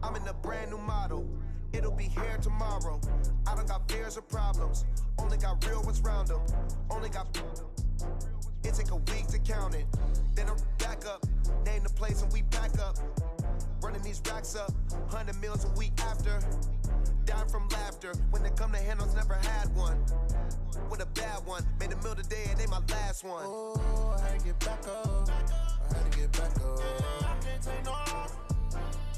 I'm in a brand new model. It'll be here tomorrow. I don't got fears or problems. Only got real ones round them. Only got... It take a week to count it. Then I back up. Name the place and we back up. Running these racks up. 100 meals a week after. Dying from laughter. When they come to handles, never had one. With a bad one. Made a meal today and they my last one. Oh, I had to get back up. I had to get back up. I can't take no off.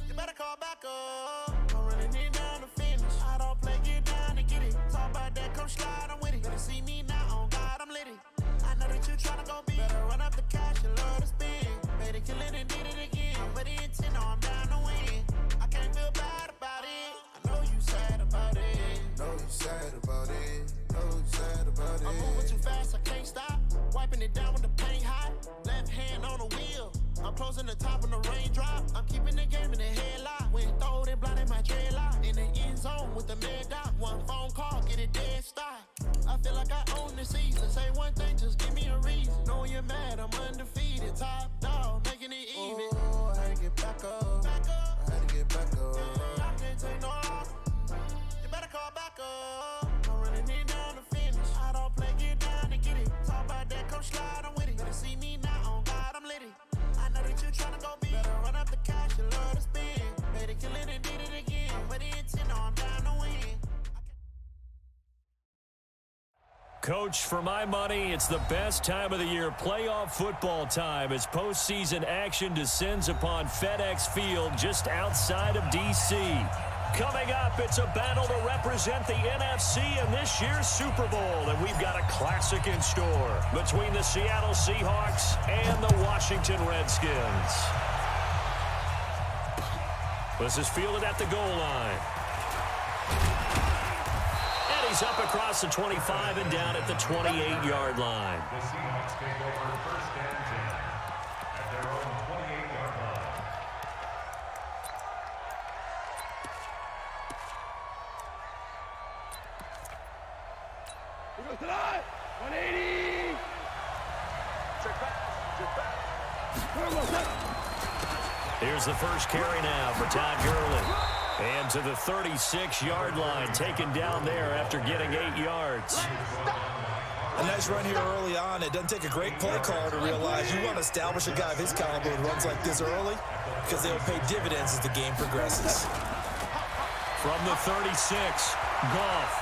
You better call back up. I'm running it down to finish. I don't play, get down to get it. Talk about that, come slide, I'm with it. Better see me now, on God, I'm lit it. I know that you tryna go big. Better run up the cash and love to spend. Made it, kill it, and did it again. But the intent, no, I'm down to win. I can't feel bad about it. I know you sad about it. Know you sad about it. Know you sad about it. I'm moving too fast, I can't stop. Wiping it down with the paint hot. Left hand on the wheel. I'm closing the top when the raindrop. I'm keeping the game in the headlock. When throwed and blinded my dreadlock. In the end zone with the mad dot. One phone call, get it dead stop. I feel like I own the season. Say one thing, just give me a reason. Knowing you're mad, I'm undefeated. Top dog, making it even. Oh, I had to get back up. I had to get back up. I can't take no off. You better call back up. I'm running it down to finish. I don't play, get down to get it. Talk about that, come slide, I'm with it. Better see me now, on God, I'm lit it. I know that you tryna go big. Better run up the cash and love to spend. Made it, kill it, and did it again. But the intent, no, I'm down to win. Coach, for my money, it's the best time of the year, playoff football time, as postseason action descends upon FedEx Field just outside of D.C. Coming up, it's a battle to represent the NFC in this year's Super Bowl, and we've got a classic in store between the Seattle Seahawks and the Washington Redskins. This is fielded at the goal line. And he's up across the 25 and down at the 28-yard line. The Seahawks take over first and 10 at their own 28-yard line. He goes to the line. 180. Check back. Here's the first carry now for Todd Gurley. And to the 36-yard line, taken down there after getting 8 yards. A nice run here early on. It doesn't take a great play caller to realize you want to establish a guy of his caliber who runs like this early because they'll pay dividends as the game progresses. From the 36, Goff.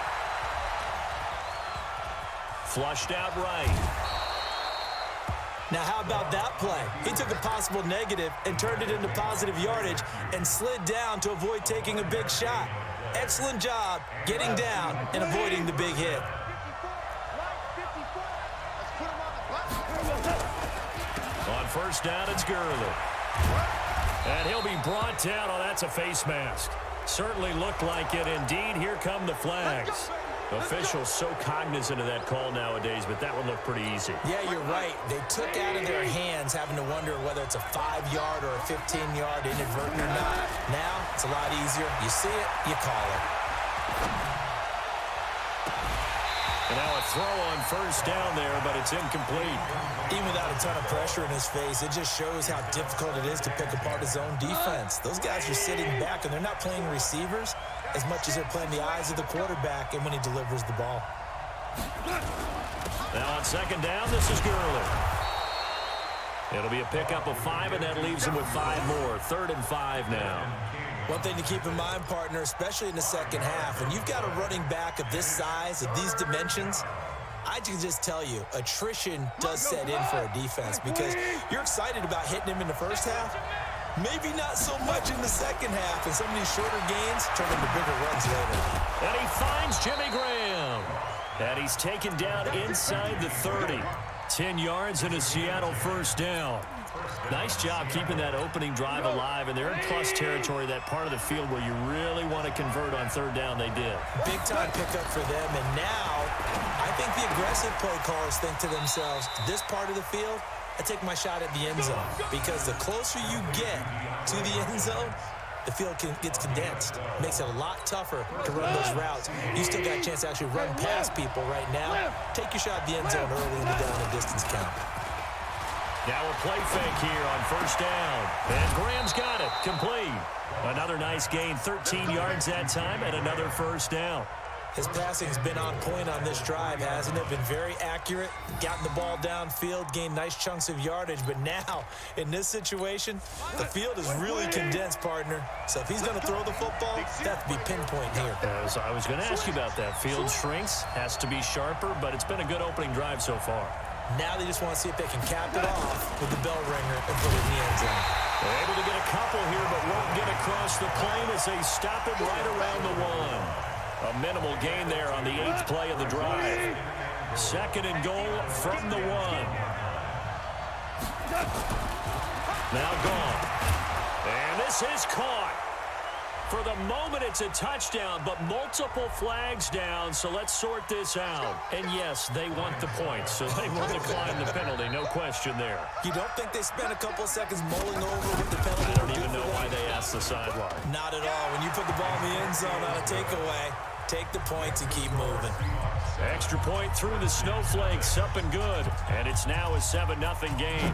Flushed out right. Now, how about that play? He took a possible negative and turned it into positive yardage and slid down to avoid taking a big shot. Excellent job getting down and avoiding the big hit. On first down, it's Gurley. And he'll be brought down. Oh, that's a face mask. Certainly looked like it. Indeed, here come the flags. Officials so cognizant of that call nowadays, but that one looked pretty easy. Yeah, you're right. They took out of their hands having to wonder whether it's a 5-yard or a 15-yard inadvertent or not. Now, it's a lot easier. You see it, you call it. And now a throw on first down there, but it's incomplete. Even without a ton of pressure in his face, it just shows how difficult it is to pick apart his own defense. Those guys are sitting back, and they're not playing receivers as much as they're playing the eyes of the quarterback and when he delivers the ball. Now on second down, this is Gurley. It'll be a pickup of 5, and that leaves him with 5 more. 3rd and 5 now. One thing to keep in mind, partner, especially in the second half, when you've got a running back of this size, of these dimensions, I can just tell you, attrition does set in for a defense because you're excited about hitting him in the first half. Maybe not so much in the second half, and some of these shorter gains turn into bigger runs later. And he finds Jimmy Graham. And he's taken down inside the 30. 10 yards and a Seattle first down. Nice job keeping that opening drive alive, and they're in plus territory, that part of the field where you really want to convert on 3rd down. They did. Big-time pickup for them, and now I think the aggressive play callers think to themselves, this part of the field, I take my shot at the end zone, because the closer you get to the end zone, the field gets condensed. Makes it a lot tougher to run those routes. You still got a chance to actually run past people right now. Take your shot at the end zone early in the down and distance count. Now a play fake here on first down. And Graham's got it. Complete. Another nice gain, 13 yards that time, and another first down. His passing's been on point on this drive, hasn't it? Been very accurate, gotten the ball downfield, gained nice chunks of yardage. But now, in this situation, the field is really condensed, partner. So if he's going to throw the football, that to be pinpoint here. As I was going to ask you about that. Field shrinks, has to be sharper, but it's been a good opening drive so far. Now they just want to see if they can cap it off with the bell ringer and put it in the end zone. They're able to get a couple here, but won't get across the plane as they stop it right around the one. A minimal gain there on the 8th play of the drive. Second and goal from the one. Now gone. And this is caught. For the moment, it's a touchdown, but multiple flags down, so let's sort this out. And yes, they want the points, so they will decline the penalty, no question there. You don't think they spent a couple of seconds mulling over with the penalty? I don't even know why they asked the sideline. Not at all. When you put the ball in the end zone on a takeaway, take the points and keep moving. Extra point through the snowflakes, up and good. And it's now a 7-0 game.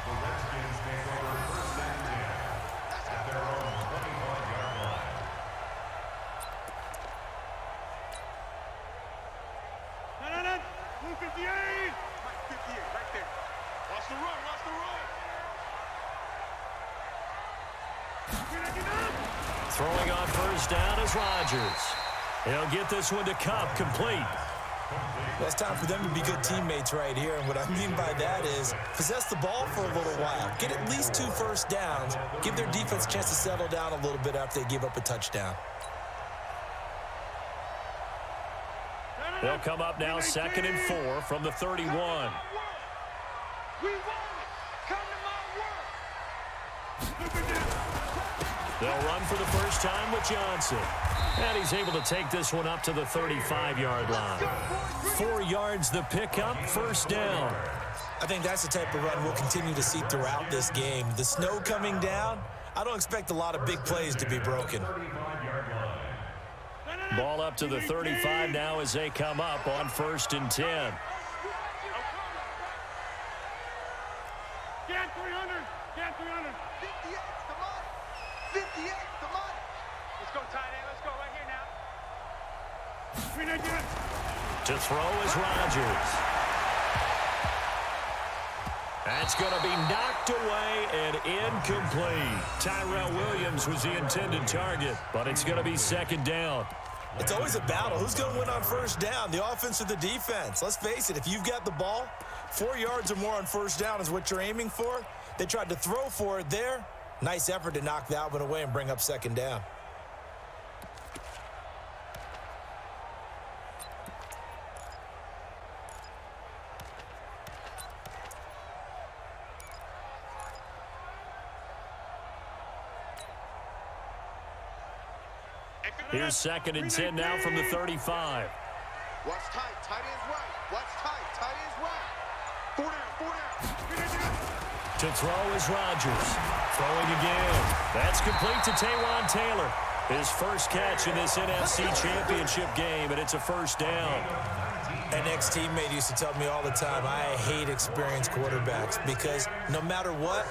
The Redskins take over first and 10 at their own 21-yard line. No. Blue 58. 58, right there. Watch the run, watch the run. Throwing on first down is Rodgers. He'll get this one to Cup, complete. Well, it's time for them to be good teammates right here, and what I mean by that is possess the ball for a little while. Get at least 2 first downs. Give their defense a chance to settle down a little bit after they give up a touchdown. They'll come up now 2nd and 4 from the 31. We want it. Come to my work. They'll run for the first time with Johnson. And he's able to take this one up to the 35-yard line. 4 yards the pickup, first down. I think that's the type of run we'll continue to see throughout this game. The snow coming down, I don't expect a lot of big plays to be broken. Ball up to the 35 now as they come up on 1st and 10. Get 300. Get 300. 58, come on. 58, come on. Let's go, tight end. Let's go right here now. To throw is Rodgers. That's going to be knocked away and incomplete. Tyrell Williams was the intended target, but it's going to be 2nd down. It's always a battle. Who's going to win on first down, the offense or the defense? Let's face it, if you've got the ball, 4 yards or more on first down is what you're aiming for. They tried to throw for it there. Nice effort to knock that one away and bring up 2nd down. Here's 2nd and 10 now from the 35. Watch tight. Tight end's right. Watch tight. Tight end's right. 4 down. To throw is Rodgers. Throwing again. That's complete to Taywan Taylor. His first catch in this NFC Championship game, and it's a first down. An ex-teammate used to tell me all the time, I hate experienced quarterbacks because no matter what,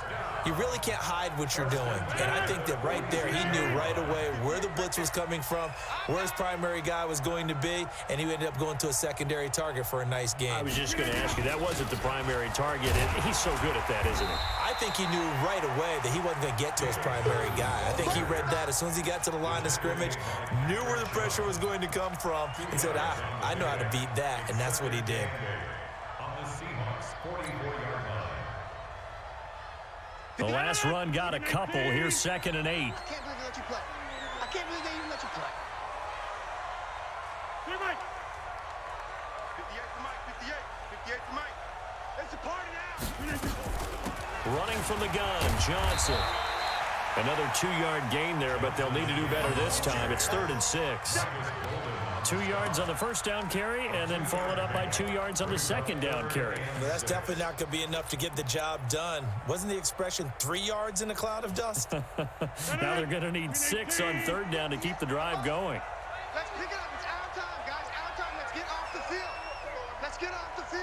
you really can't hide what you're doing. And I think that right there, he knew right away where the blitz was coming from, where his primary guy was going to be, and he ended up going to a secondary target for a nice game. I was just going to ask you, that wasn't the primary target, and he's so good at that, isn't he? I think he knew right away that he wasn't going to get to his primary guy. I think he read that as soon as he got to the line of scrimmage, knew where the pressure was going to come from, and said, I know how to beat that, and that's what he did. On the Seahawks 44-yard line. The last run got a couple. Here's 2nd and 8. I can't believe they let you play. I can't believe they even let you play. Here, Mike. 58 to Mike. 58 to Mike. It's a party now. Running from the gun, Johnson. Another 2-yard gain there, but they'll need to do better this time. It's 3rd and 6. 2 yards on the first down carry, and then followed up by 2 yards on the second down carry. Well, that's definitely not going to be enough to get the job done. Wasn't the expression 3 yards in a cloud of dust? Now they're going to need 6 on third down to keep the drive going. Let's pick it up. It's our time, guys. Our time. Let's get off the field.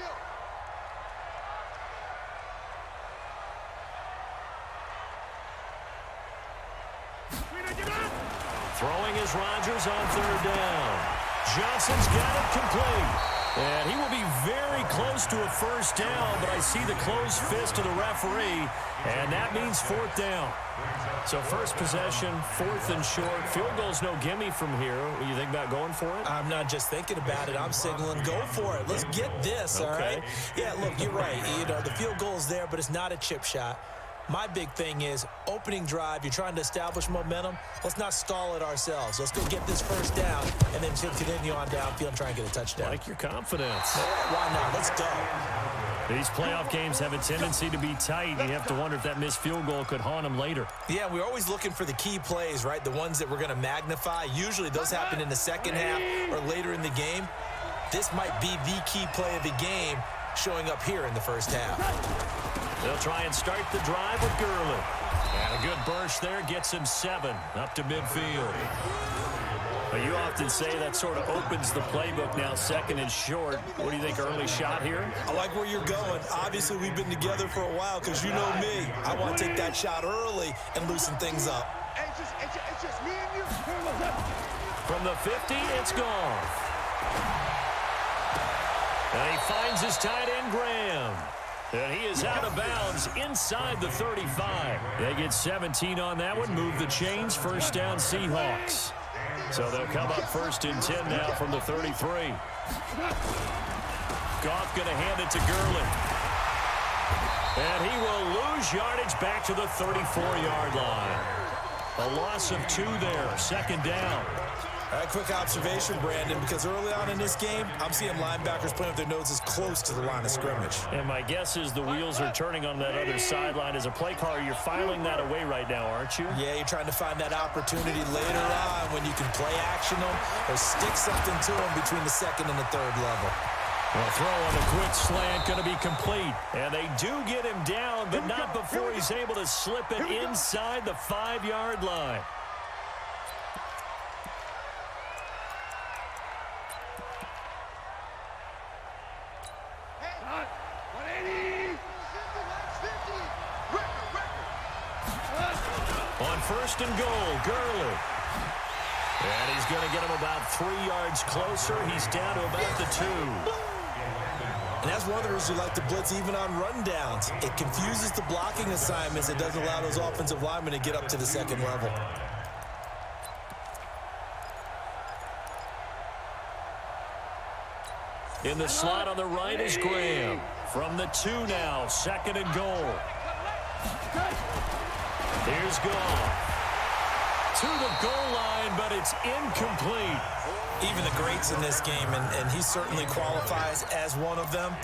Throwing is Rodgers on third down. Johnson's got it complete. And he will be very close to a first down, but I see the closed fist of the referee, and that means fourth down. So first possession, fourth and short. Field goal's no gimme from here. What do you think about going for it? I'm not just thinking about it. I'm signaling, go for it. Let's get this, all right? Yeah, look, you're right. You know, the field goal's there, but it's not a chip shot. My big thing is opening drive. You're trying to establish momentum. Let's not stall it ourselves. Let's go get this first down and then continue on downfield and try and get a touchdown. Like your confidence. Yeah, why not? Let's go. These playoff games have a tendency to be tight. You have to wonder if that missed field goal could haunt them later. Yeah, we're always looking for the key plays, right? The ones that we're going to magnify. Usually those happen in the second half or later in the game. This might be the key play of the game showing up here in the first half. They'll try and start the drive with Gurley. And a good burst there gets him 7 up to midfield. But you often say that sort of opens the playbook now, second and short. What do you think, early shot here? I like where you're going. Obviously, we've been together for a while because you know me. I want to take that shot early and loosen things up. Hey, it's just me and you. From the 50, it's gone. And he finds his tight end, Graham. And he is out of bounds inside the 35. They get 17 on that one. Move the chains. First down, Seahawks. So they'll come up first and 10 now from the 33. Goff going to hand it to Gurley. And he will lose yardage back to the 34-yard line. A loss of 2 there. Second down. All right, quick observation, Brandon, because early on in this game, I'm seeing linebackers playing with their noses close to the line of scrimmage. And my guess is the wheels are turning on that other sideline. As a play caller, you're filing that away right now, aren't you? Yeah, you're trying to find that opportunity later on when you can play action them or stick something to them between the second and the third level. Well, throw on a quick slant, going to be complete. And they do get him down, but not before he's able to slip it inside the 5-yard line. On first and goal, Gurley. And he's going to get him about 3 yards closer. He's down to about the 2. And that's one of the reasons we like to blitz even on rundowns. It confuses the blocking assignments. It doesn't allow those offensive linemen to get up to the second level. In the slot on the right is Graham. From the 2 now, second and goal. Here's Goff. To the goal line, but it's incomplete. Even the greats in this game, and he certainly qualifies as one of them,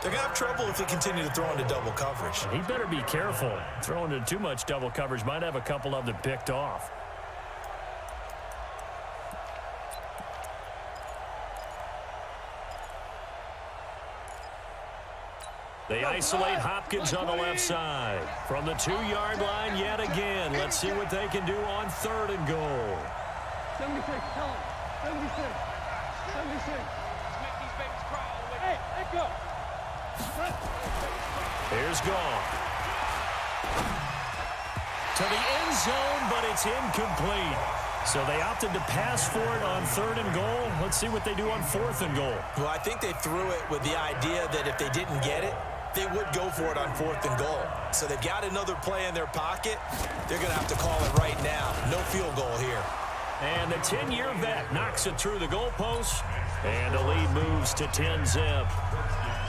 they're going to have trouble if they continue to throw into double coverage. He better be careful. Throwing into too much double coverage might have a couple of them picked off. They isolate Hopkins on the left side. From the 2-yard line yet again. Let's see what they can do on third and goal. 76, tell him. 76. 76. Make these babies cry all the way. Hey, let go. Here's Goff. To the end zone, but it's incomplete. So they opted to pass for it on third and goal. Let's see what they do on fourth and goal. Well, I think they threw it with the idea that if they didn't get it, they would go for it on fourth and goal. So they've got another play in their pocket. They're going to have to call it right now. No field goal here. And the 10-year vet knocks it through the goalpost. And the lead moves to 10-zip.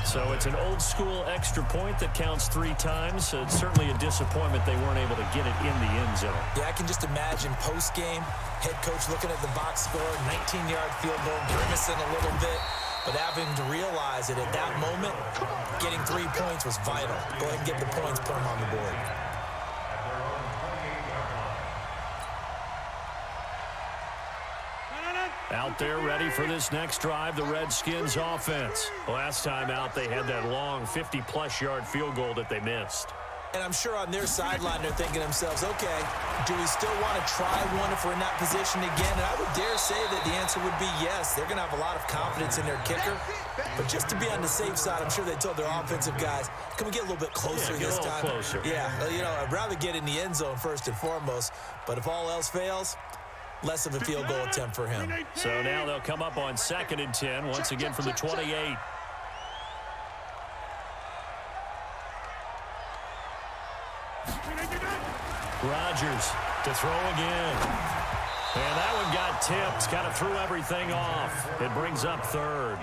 So it's an old-school extra point that counts 3 times. So it's certainly a disappointment they weren't able to get it in the end zone. Yeah, I can just imagine post-game, head coach looking at the box score, 19-yard field goal, grimacing a little bit. But having to realize that at that moment, getting 3 points was vital. Go ahead and get the points, put them on the board. Out there ready for this next drive, the Redskins offense. Last time out, they had that long 50-plus yard field goal that they missed. And I'm sure on their sideline they're thinking to themselves, okay, do we still want to try one if we're in that position again? And I would dare say that the answer would be yes. They're going to have a lot of confidence in their kicker. But just to be on the safe side, I'm sure they told their offensive guys, can we get a little bit closer this time? Closer. Yeah, you know, I'd rather get in the end zone first and foremost. But if all else fails, less of a field goal attempt for him. So now they'll come up on 2nd and 10, once again from the 28. Rodgers to throw again. And that one got tipped, kind of threw everything off. It brings up 3rd.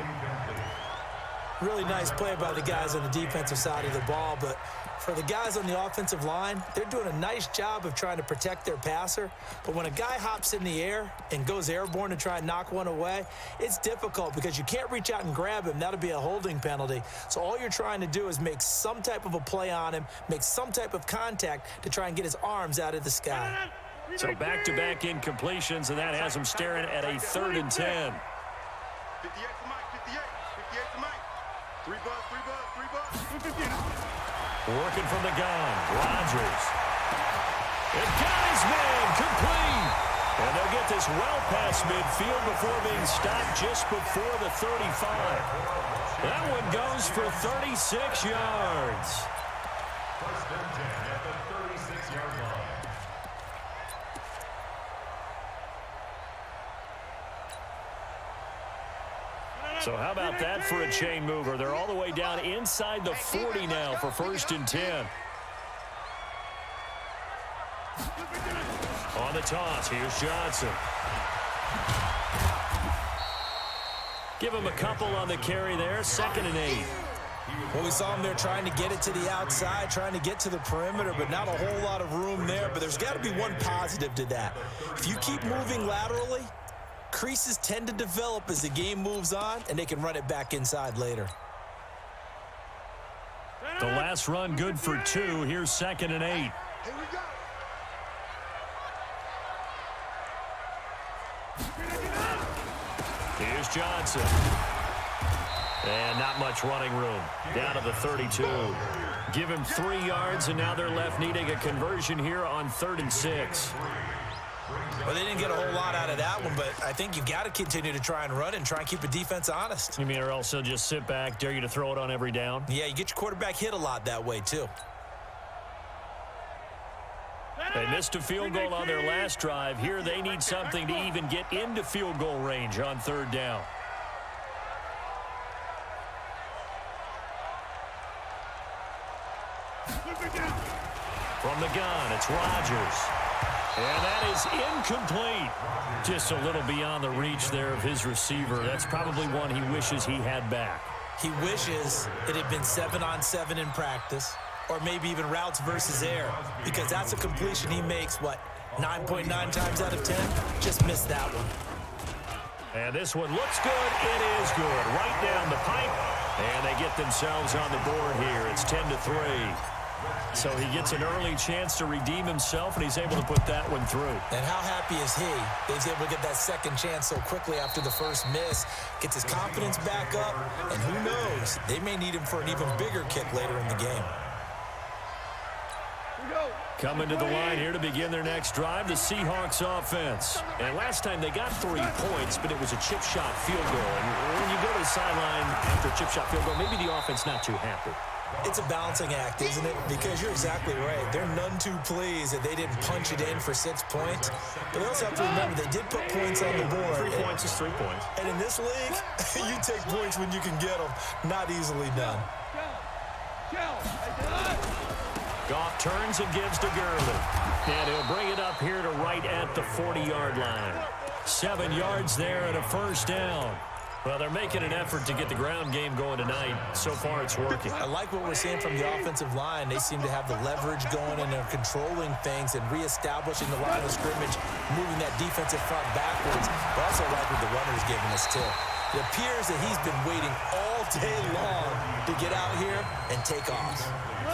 Really nice play by the guys on the defensive side of the ball, but for the guys on the offensive line, they're doing a nice job of trying to protect their passer. But when a guy hops in the air and goes airborne to try and knock one away, it's difficult because you can't reach out and grab him. That'll be a holding penalty. So all you're trying to do is make some type of a play on him, make some type of contact to try and get his arms out of the sky. So back-to-back incompletions, and that has him staring at a 3rd and 10. 58 to Mike, 58 to Mike. 3 bucks. Working from the gun, Rodgers. And got his man, complete. And they'll get this well past midfield before being stopped just before the 35. That one goes for 36 yards. First and 10 at the 36-yard line. So how about that for a chain mover? They're all the way down inside the 40 now for 1st and 10. On the toss, here's Johnson. Give him a couple on the carry there, 2nd and 8. Well, we saw him there trying to get it to the outside, trying to get to the perimeter, but not a whole lot of room there. But there's got to be one positive to that. If you keep moving laterally, creases tend to develop as the game moves on, and they can run it back inside later. The last run good for 2. Here's 2nd and 8. Here we go. Here's Johnson. And not much running room. Down to the 32. Give him 3 yards, and now they're left needing a conversion here on 3rd and 6. Well, they didn't get a whole lot out of that one, but I think you've got to continue to try and run and try and keep the defense honest. You mean, or else they'll just sit back, dare you to throw it on every down? Yeah, you get your quarterback hit a lot that way, too. They missed a field goal on their last drive. Here they need something to even get into field goal range on 3rd down. From the gun, it's Rodgers. And that is incomplete. Just a little beyond the reach there of his receiver. That's probably one he wishes he had back. He wishes it had been 7-on-7 in practice, or maybe even routes versus air, because that's a completion he makes, 9.9 times out of 10? Just missed that one. And this one looks good. It is good. Right down the pipe. And they get themselves on the board here. It's 10-3. So he gets an early chance to redeem himself, and he's able to put that one through. And how happy is he that he's able to get that second chance so quickly after the first miss, gets his confidence back up, and who knows, they may need him for an even bigger kick later in the game. Coming to the line here to begin their next drive, the Seahawks offense. And last time they got 3 points, but it was a chip shot field goal. And when you go to the sideline after a chip shot field goal, maybe the offense not too happy. It's a balancing act, isn't it? Because you're exactly right. They're none too pleased that they didn't punch it in for 6 points. But they also have to remember they did put points on the board. 3 points is 3 points. And in this league, you take points when you can get them. Not easily done. Goff turns and gives to Gurley. And he'll bring it up here to right at the 40-yard line. 7 yards there and a first down. Well, they're making an effort to get the ground game going tonight. So far, it's working. I like what we're seeing from the offensive line. They seem to have the leverage going, and they're controlling things and reestablishing the line of scrimmage, moving that defensive front backwards. But also like what the runner's giving us, too. It appears that he's been waiting all day long to get out here and take off.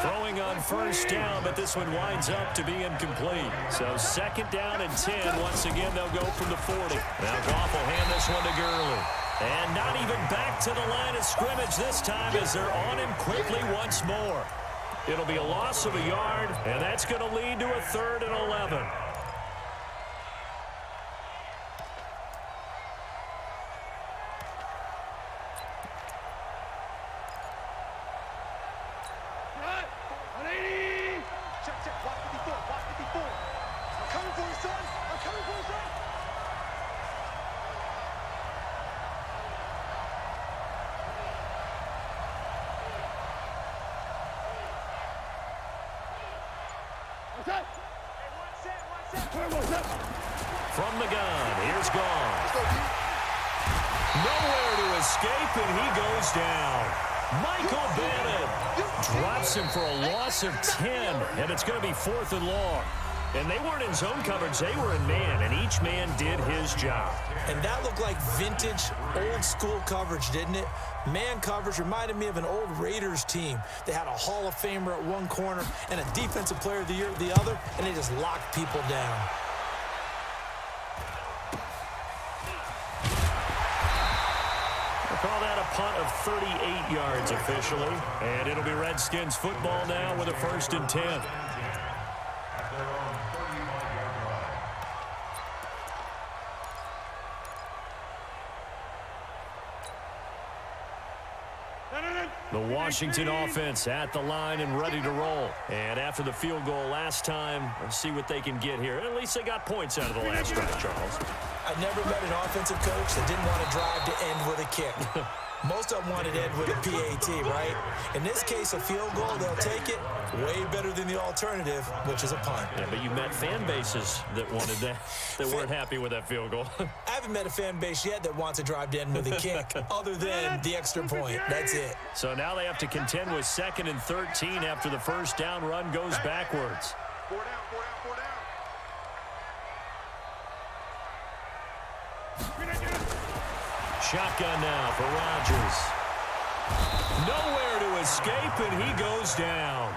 Throwing on first down, but this one winds up to be incomplete. So 2nd down and 10. Once again, they'll go from the 40. Now Goff will hand this one to Gurley. And not even back to the line of scrimmage this time as they're on him quickly once more. It'll be a loss of a yard, and that's going to lead to a 3rd and 11. From the gun, here's Gone. Nowhere to escape, and he goes down. Michael Bannon drops him for a loss of 10, and it's going to be 4th and long. And they weren't in zone coverage, they were in man, and each man did his job. And that looked like vintage, old-school coverage, didn't it? Man coverage reminded me of an old Raiders team. They had a Hall of Famer at one corner and a Defensive Player of the Year at the other, and they just locked people down. Call that a punt of 38 yards officially. And it'll be Redskins football now with a 1st and 10. The Washington offense at the line and ready to roll. And after the field goal last time, let's see what they can get here. At least they got points out of the last drive, Charles. I never met an offensive coach that didn't want to drive to end with a kick. Most of them wanted to end with a PAT, right? In this case, a field goal, they'll take it. Way better than the alternative, which is a punt. Yeah, but you met fan bases that wanted that, that weren't happy with that field goal. I haven't met a fan base yet that wants to drive to end with a kick, other than the extra point. That's it. So now they have to contend with 2nd and 13 after the first down run goes backwards. 4 down, 4 down, 4 down. Shotgun now for Rodgers. Nowhere to escape, and he goes down.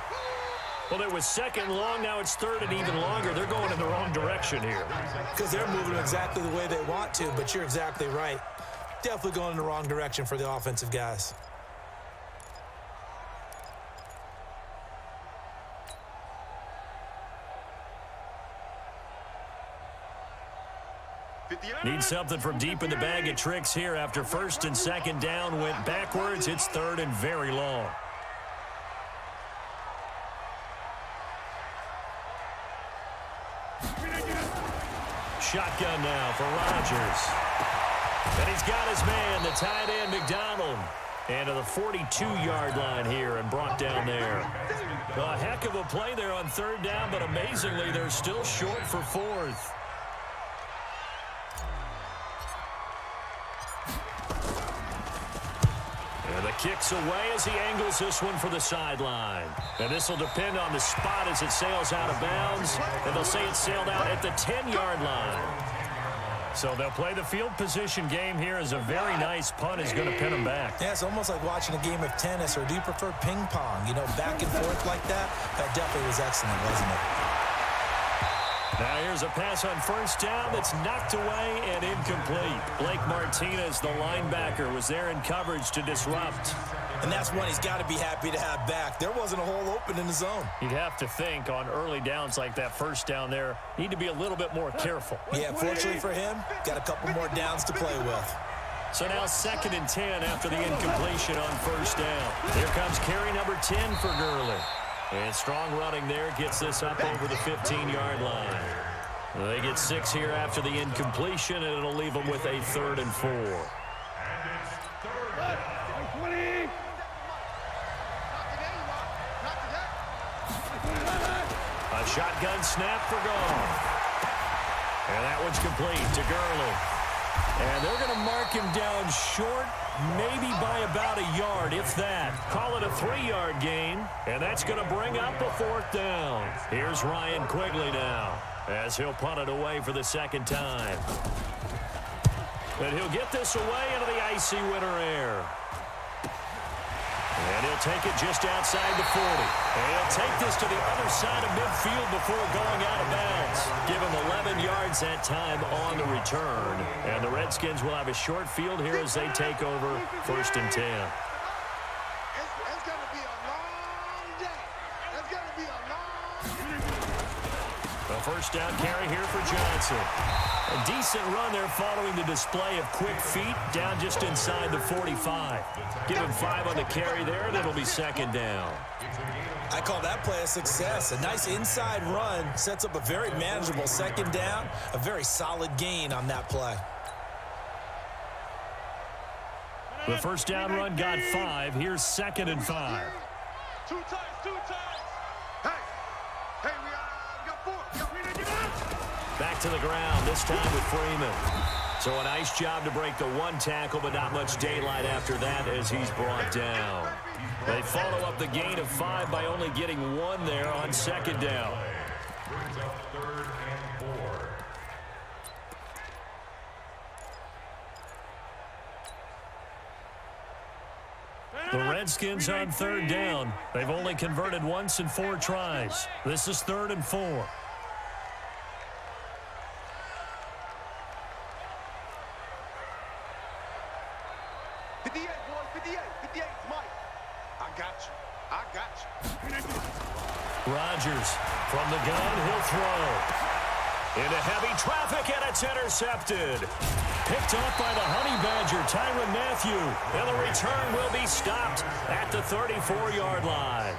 Well, it was 2nd long. Now it's 3rd and even longer. They're going in the wrong direction here. Because they're moving exactly the way they want to, but you're exactly right. Definitely going in the wrong direction for the offensive guys. Need something from deep in the bag of tricks here after 1st and 2nd down went backwards. It's 3rd and very long. Shotgun now for Rodgers. And he's got his man, the tight end, McDonald. And to the 42-yard line here and brought down there. A heck of a play there on 3rd down, but amazingly, they're still short for 4th. And the kick's away as he angles this one for the sideline. And this will depend on the spot as it sails out of bounds. And they'll say it sailed out at the 10-yard line. So they'll play the field position game here as a very nice punt is going to pin them back. Yeah, it's almost like watching a game of tennis, or do you prefer ping pong? You know, back and forth like that? That definitely was excellent, wasn't it? Now here's a pass on 1st down that's knocked away and incomplete. Blake Martinez, the linebacker, was there in coverage to disrupt. And that's one he's got to be happy to have back. There wasn't a hole open in the zone. You'd have to think on early downs like that 1st down there, need to be a little bit more careful. Yeah, fortunately for him, got a couple more downs to play with. So now 2nd and 10 after the incompletion on 1st down. Here comes carry number 10 for Gurley. And strong running there gets this up over the 15-yard line. They get 6 here after the incompletion, and it'll leave them with a 3rd and 4. A shotgun snap for Gone. And that one's complete to Gurley. And they're going to mark him down short, maybe by about a yard, if that. Call it a 3-yard gain, and that's going to bring up a 4th down. Here's Ryan Quigley now, as he'll punt it away for the 2nd time. And he'll get this away into the icy winter air. And he'll take it just outside the 40. And he'll take this to the other side of midfield before going out of bounds. Give him 11 yards that time on the return. And the Redskins will have a short field here as they take over 1st and 10. It's going to be a long day. first down carry here for Johnson. A decent run there following the display of quick feet down just inside the 45. Give him 5 on the carry there, and it'll be second down. I call that play a success. A nice inside run sets up a very manageable second down. A very solid gain on that play. The first down run got 5. Here's 2nd and 5. 2 times, 2 times. Hey, we got 4. Back to the ground, this time with Freeman. So a nice job to break the 1 tackle, but not much daylight after that as he's brought down. They follow up the gain of 5 by only getting 1 there on 2nd down. Brings up 3rd and 4. The Redskins on 3rd down. They've only converted once in 4 tries. This is 3rd and 4. Rodgers from the gun, he'll throw. Into heavy traffic, and it's intercepted. Picked off by the Honey Badger, Tyrann Mathieu. And the return will be stopped at the 34-yard line.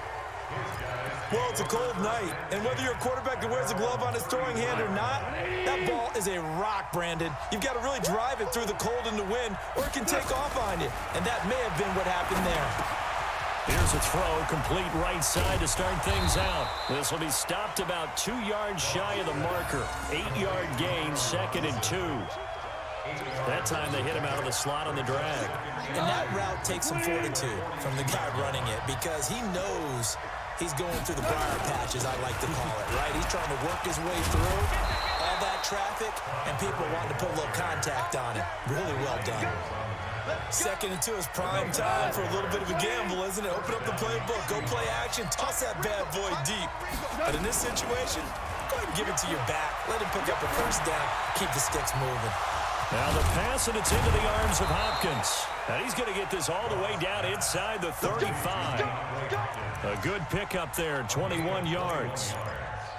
Well, it's a cold night, and whether you're a quarterback that wears a glove on his throwing hand or not, that ball is a rock, Brandon. You've got to really drive it through the cold and the wind, or it can take off on you. And that may have been what happened there. Here's a throw, complete right side to start things out. This will be stopped about 2 yards shy of the marker. 8-yard gain, 2nd and 2. That time they hit him out of the slot on the drag. And that route takes some fortitude from the guy running it because he knows he's going through the briar patch, as I like to call it, right? He's trying to work his way through all that traffic, and people wanting to put a little contact on it. Really well done. 2nd and 2 is prime time for a little bit of a gamble, isn't it? Open up the playbook, go play action, toss that bad boy deep. But in this situation, go ahead and give it to your back. Let him pick up a first down, keep the sticks moving. Now the pass, and it's into the arms of Hopkins. And he's going to get this all the way down inside the 35. A good pickup there, 21 yards.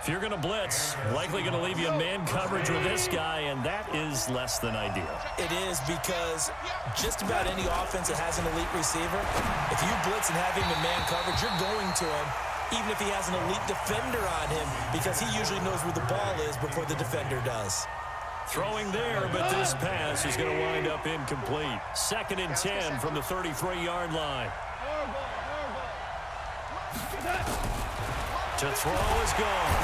If you're going to blitz, likely going to leave you in man coverage with this guy, and that is less than ideal. It is, because just about any offense that has an elite receiver, if you blitz and have him in man coverage, you're going to him, even if he has an elite defender on him, because he usually knows where the ball is before the defender does. Throwing there, but this pass is going to wind up incomplete. 2nd and 10 from the 33-yard line. To throw is gone.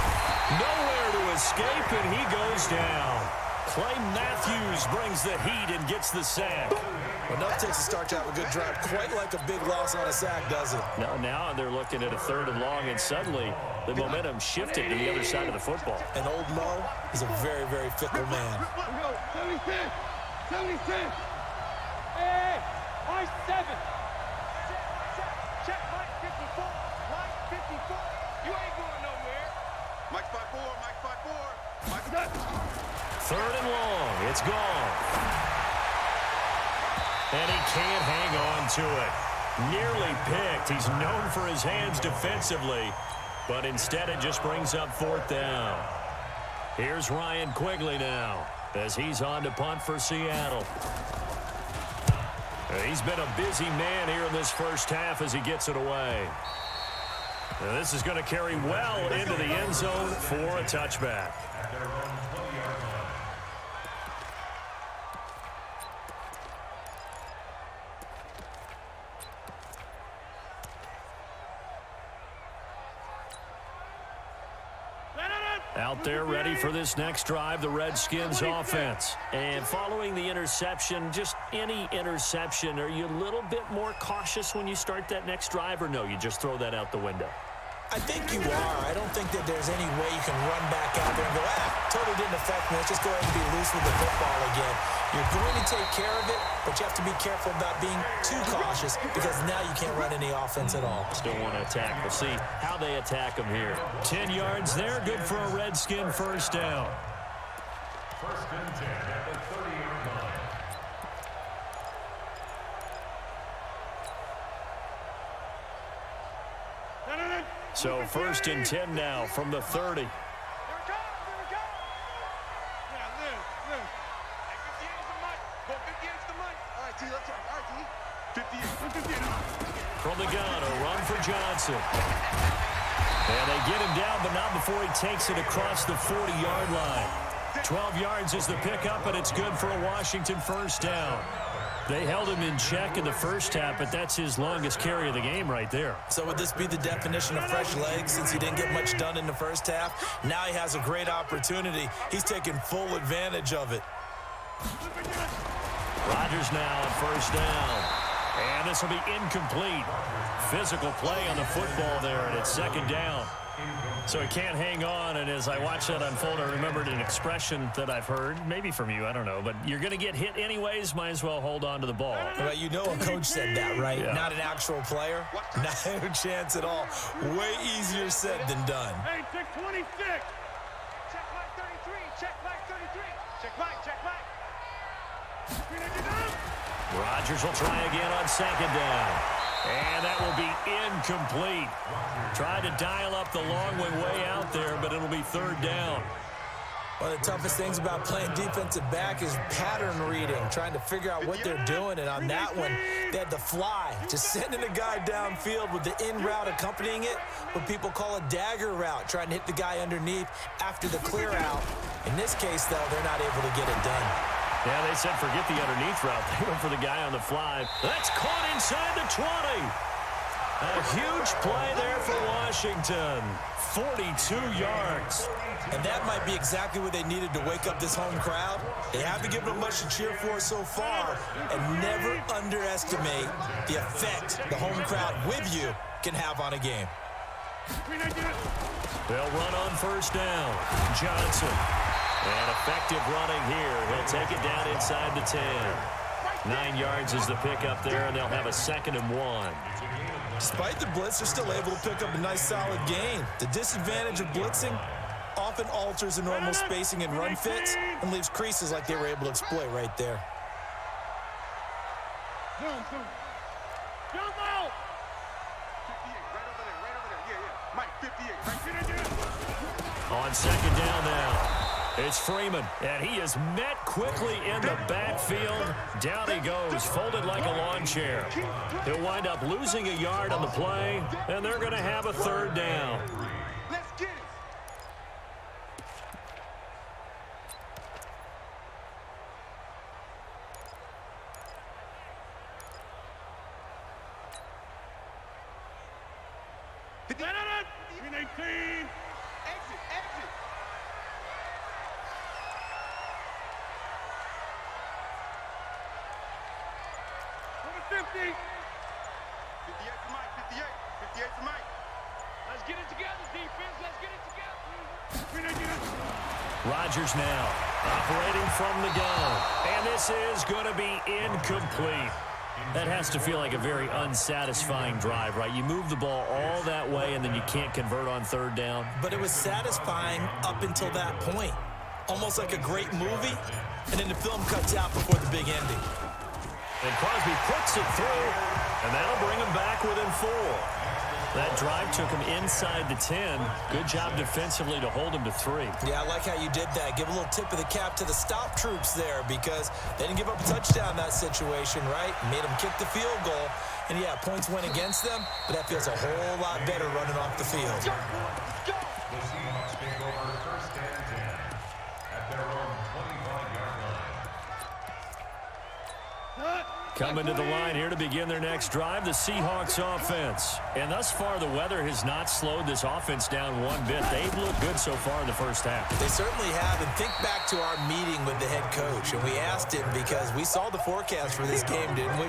Nowhere to escape, and he goes down. Clay Matthews brings the heat and gets the sack. Well, enough takes to start to have a good drive. Quite like a big loss on a sack, does it? Now they're looking at a 3rd and long, and suddenly the momentum shifted to the other side of the football. And old Mo is a very, very fickle man. 76. Hey, I 7. Check, Mike 54. Mike 54. You ain't going nowhere. Mike 54. Mike 54. Mike 3rd and long. It's gone. And he can't hang on to it. Nearly picked. He's known for his hands defensively, but instead it just brings up 4th down. Here's Ryan Quigley now as he's on to punt for Seattle. He's been a busy man here in this first half as he gets it away. Now this is going to carry well into the end zone for a touchback. Out there ready for this next drive, the Redskins offense. And following the interception, just any interception, are you a little bit more cautious when you start that next drive, or no, you just throw that out the window? I think you are. I don't think that there's any way you can run back out there and go, totally didn't affect me. Let's just go ahead and be loose with the football again. You're going to take care of it, but you have to be careful about being too cautious because now you can't run any offense at all. Still want to attack. We'll see how they attack them here. 10 yards there, good for a Redskin first down. 1st and 10 at the 30-yard line. So 1st and 10 now from the 30. Here it comes. Here it From the gun, a run for Johnson. And they get him down, but not before he takes it across the 40-yard line. 12 yards is the pickup, and it's good for a Washington first down. They held him in check in the first half, but that's his longest carry of the game right there. So would this be the definition of fresh legs since he didn't get much done in the first half? Now he has a great opportunity. He's taking full advantage of it. Rodgers now on first down. And this will be incomplete. Physical play on the football there, and it's second down. So he can't hang on, and as I watched that unfold, I remembered an expression that I've heard, maybe from you, I don't know, but you're going to get hit anyways, might as well hold on to the ball. Well, you know a coach said that, right? Yeah. Not an actual player. Not a chance at all. Way easier said than done. Hey, check 26. Check back 33. Check back 33. Check back. Check back. Rodgers will try again on second down. And that will be incomplete. Tried to dial up the long way out there, but it'll be third down. One of the toughest things about playing defensive back is pattern reading, trying to figure out what they're doing. And on that one, they had to fly, just sending a guy downfield with the in route accompanying it, what people call a dagger route, trying to hit the guy underneath after the clear out. In this case, though, they're not able to get it done. Yeah, they said forget the underneath route. They went for the guy on the fly. That's caught inside the 20. A huge play there for Washington. 42 yards. And that might be exactly what they needed to wake up this home crowd. They haven't given them much to cheer for so far. And never underestimate the effect the home crowd with you can have on a game. They'll run on first down. Johnson. And effective running here. He'll take it down inside the 10. 9 yards is the pickup there, and they'll have a 2nd and 1. Despite the blitz, they're still able to pick up a nice solid gain. The disadvantage of blitzing often alters the normal spacing and run fits and leaves creases like they were able to exploit right there. Jump out. 58, right over there. Yeah. Mike, 58. Right. On second down now. It's Freeman, and he is met quickly in the backfield. Down he goes, folded like a lawn chair. He'll wind up losing a yard on the play, and they're going to have a third down. Let's get it. Green 18. Exit. 50. 58 for Mike. 58 for Mike. Let's get it together, defense. Let's get it together. Rodgers now operating from the gun. And this is going to be incomplete. That has to feel like a very unsatisfying drive, right? You move the ball all that way, and then you can't convert on third down. But it was satisfying up until that point. Almost like a great movie, and then the film cuts out before the big ending. And Crosby puts it through, and that'll bring him back within 4. That drive took him inside the 10. Good job defensively to hold him to 3. Yeah, I like how you did that. Give a little tip of the cap to the stop troops there because they didn't give up a touchdown in that situation, right? Made them kick the field goal. And, yeah, points went against them, but that feels a whole lot better running off the field. The Seahawks take over first and 10 at their own 25-yard line. Coming to the line here to begin their next drive, the Seahawks offense. And thus far, the weather has not slowed this offense down one bit. They've looked good so far in the first half. They certainly have. And think back to our meeting with the head coach. And we asked him because we saw the forecast for this game, didn't we?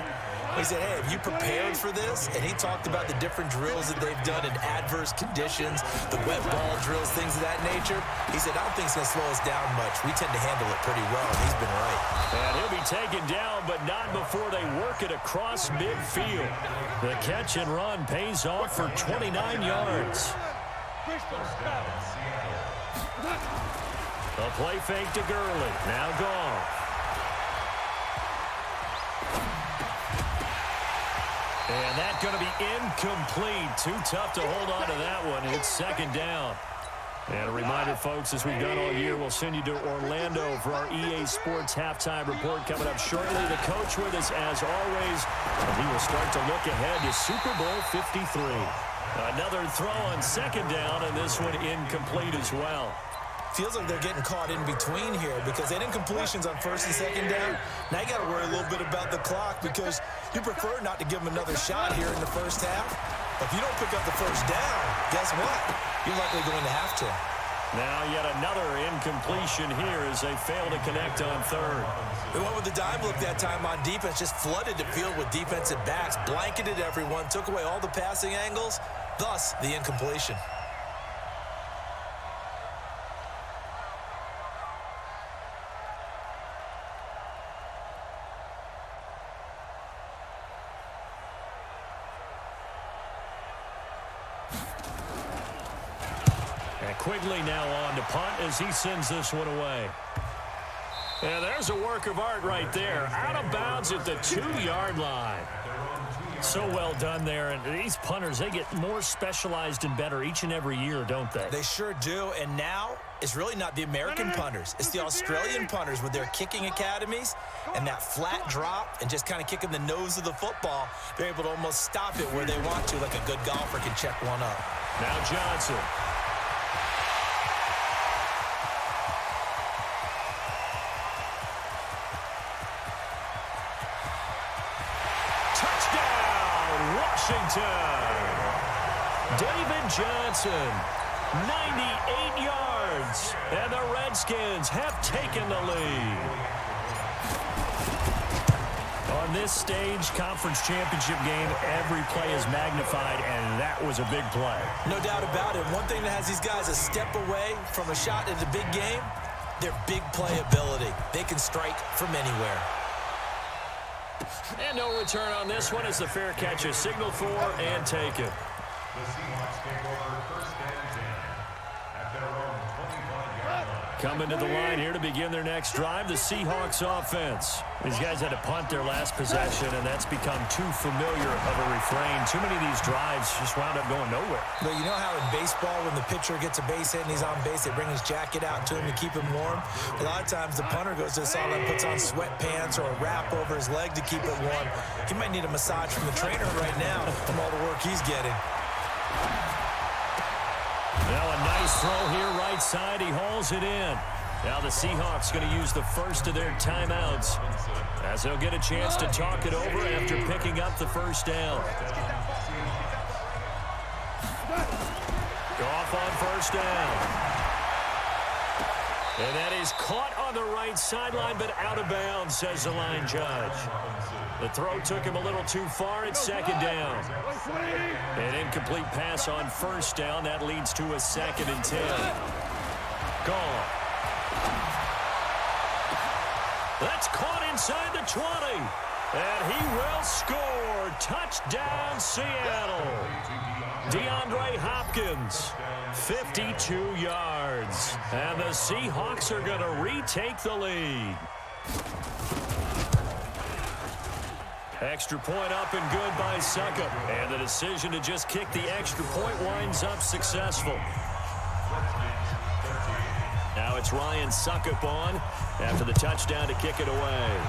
We said, hey, have you prepared for this? And he talked about the different drills that they've done in adverse conditions, the wet ball drills, things of that nature. He said, I don't think it's going to slow us down much. We tend to handle it pretty well, and he's been right. And he'll be taken down, but not before they work it across midfield. The catch and run pays off for 29 yards. A play fake to Gurley. Now gone. And that's going to be incomplete. Too tough to hold on to that one. It's second down. And a reminder, folks, as we've done all year, we'll send you to Orlando for our EA Sports halftime report coming up shortly. The coach with us, as always, and he will start to look ahead to Super Bowl 53. Another throw on second down, and this one incomplete as well. Feels like they're getting caught in between here because they didn't completions on first and second down. Now you got to worry a little bit about the clock because you prefer not to give them another shot here in the first half. But if you don't pick up the first down, guess what? You're likely going to have to. Now yet another incompletion here as they fail to connect on third. They went with the dime look that time on defense, just flooded the field with defensive backs, blanketed everyone, took away all the passing angles, thus the incompletion. Quigley now on to punt as he sends this one away. And there's a work of art right there. Out of bounds at the 2-yard line. So well done there. And these punters, they get more specialized and better each and every year, don't they? They sure do. And now it's really not the American punters. It's the Australian punters with their kicking academies and that flat drop and just kind of kicking the nose of the football. They're able to almost stop it where they want to, like a good golfer can check one up. Now Johnson. Washington. David Johnson, 98 yards, and the Redskins have taken the lead. On this stage, conference championship game, every play is magnified, and that was a big play. No doubt about it. One thing that has these guys a step away from a shot at the big game, their big play ability. They can strike from anywhere. And no return on this one as the fair catch is signaled for and taken. The Seahawks take over first and 10 at their own 25-yard line. Coming to the line here to begin their next drive, the Seahawks offense. These guys had to punt their last possession, and that's become too familiar of a refrain. Too many of these drives just wound up going nowhere. But you know how in baseball, when the pitcher gets a base hit and he's on base, they bring his jacket out to him to keep him warm? A lot of times the punter goes to the sideline, puts on sweatpants or a wrap over his leg to keep it warm. He might need a massage from the trainer right now from all the work he's getting. Now a nice throw here right side. He hauls it in. Now the Seahawks going to use the first of their timeouts as they'll get a chance to talk it over after picking up the first down. Off on first down. And that is caught on the right sideline, but out of bounds, says the line judge. The throw took him a little too far at second down. An incomplete pass on first down. That leads to a 2nd and 10. Gone. That's caught inside the 20. And he will score. Touchdown, Seattle. DeAndre Hopkins, 52 yards. And the Seahawks are going to retake the lead. Extra point up and good by Suckup. And the decision to just kick the extra point winds up successful. Now it's Ryan Suckup on after the touchdown to kick it away.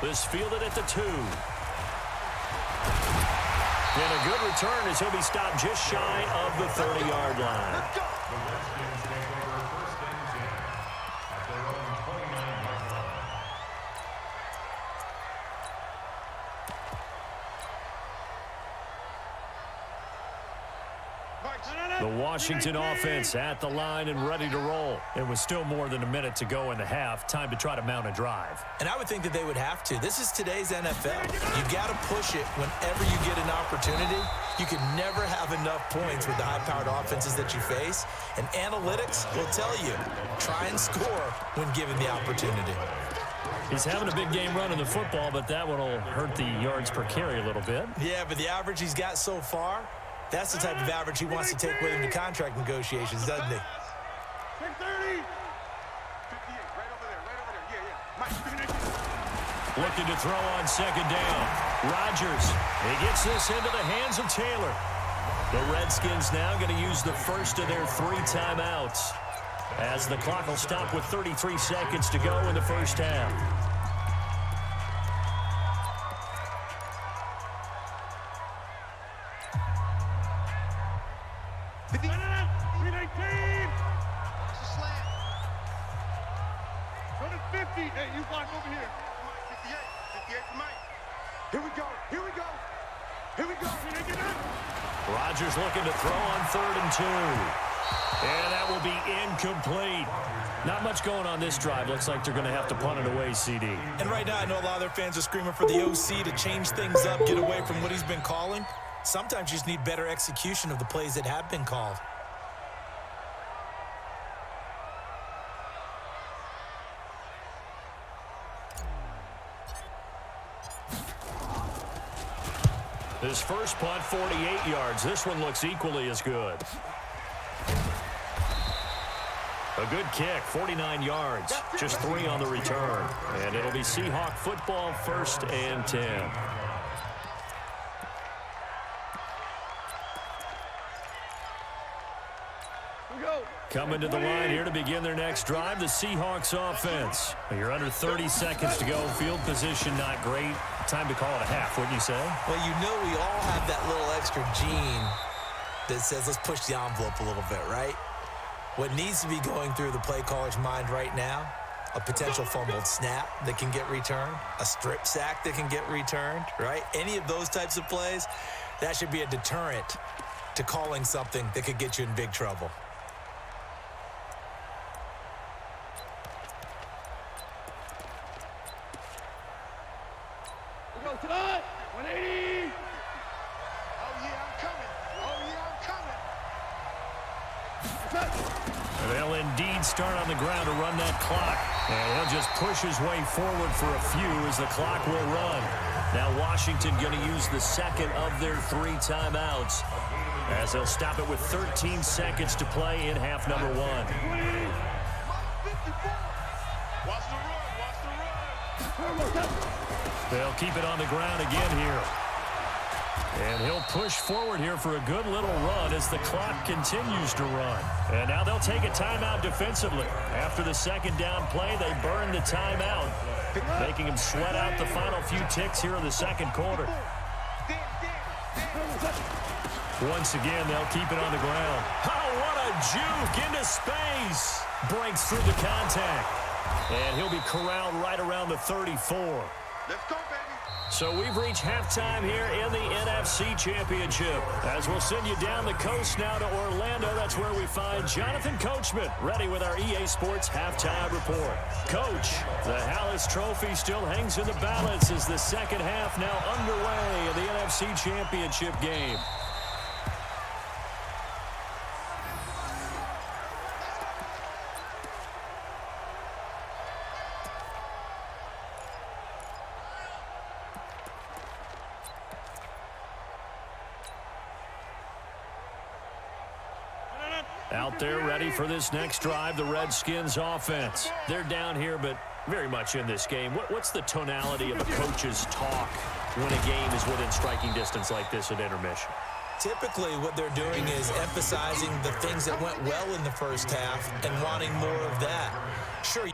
This fielded at the 2. And a good return as he'll be stopped just shy of the 30-yard line. The Redskins take over first and 10 at their own 29-yard line. The Washington offense at the line and ready to roll. It was still more than a minute to go in the half. Time to try to mount a drive. And I would think that they would have to. This is today's NFL. You got to push it whenever you get an opportunity. You can never have enough points with the high-powered offenses that you face. And analytics will tell you, try and score when given the opportunity. He's having a big game running the football, but that one will hurt the yards per carry a little bit. Yeah, but the average he's got so far, that's the type of average he wants to take with him to contract negotiations, doesn't he? 630. 58, right over there, yeah. Looking to throw on second down. Rodgers, he gets this into the hands of Taylor. The Redskins now going to use the first of their 3 timeouts as the clock will stop with 33 seconds to go in the first half. Hey, you block over here. 58. 58 for Mike. Here we go. Here we go. Here we go. Rodgers looking to throw on 3rd and 2. And that will be incomplete. Not much going on this drive. Looks like they're going to have to punt it away, CD. And right now, I know a lot of their fans are screaming for the OC to change things up, get away from what he's been calling. Sometimes you just need better execution of the plays that have been called. His first punt, 48 yards. This one looks equally as good. A good kick, 49 yards. Just 3 on the return. And it'll be Seahawk football, 1st and 10. Coming to the line here to begin their next drive, the Seahawks offense. You're under 30 seconds to go. Field position not great. Time to call it a half, wouldn't you say? Well, you know we all have that little extra gene that says let's push the envelope a little bit, right? What needs to be going through the play caller's mind right now, a potential fumbled snap that can get returned, a strip sack that can get returned, right? Any of those types of plays, that should be a deterrent to calling something that could get you in big trouble. Tonight, 180. Oh, yeah, I'm coming. Oh, yeah, I'm coming. They'll indeed start on the ground to run that clock. And he'll just push his way forward for a few as the clock will run. Now Washington going to use the second of their 3 timeouts as they'll stop it with 13 seconds to play in half number 1. Watch the run. Watch the run. They'll keep it on the ground again here. And he'll push forward here for a good little run as the clock continues to run. And now they'll take a timeout defensively. After the second down play, they burn the timeout, making him sweat out the final few ticks here in the second quarter. Once again, they'll keep it on the ground. Oh, what a juke into space. Breaks through the contact. And he'll be corralled right around the 34. Let's go, baby. So we've reached halftime here in the NFC Championship. As we'll send you down the coast now to Orlando, that's where we find Jonathan Coachman, ready with our EA Sports Halftime Report. Coach, the Hallis Trophy still hangs in the balance as the second half now underway in the NFC Championship game. Out there ready for this next drive, the Redskins offense. They're down here, but very much in this game. What's the tonality of a coach's talk when a game is within striking distance like this at intermission? Typically, what they're doing is emphasizing the things that went well in the first half and wanting more of that. Sure.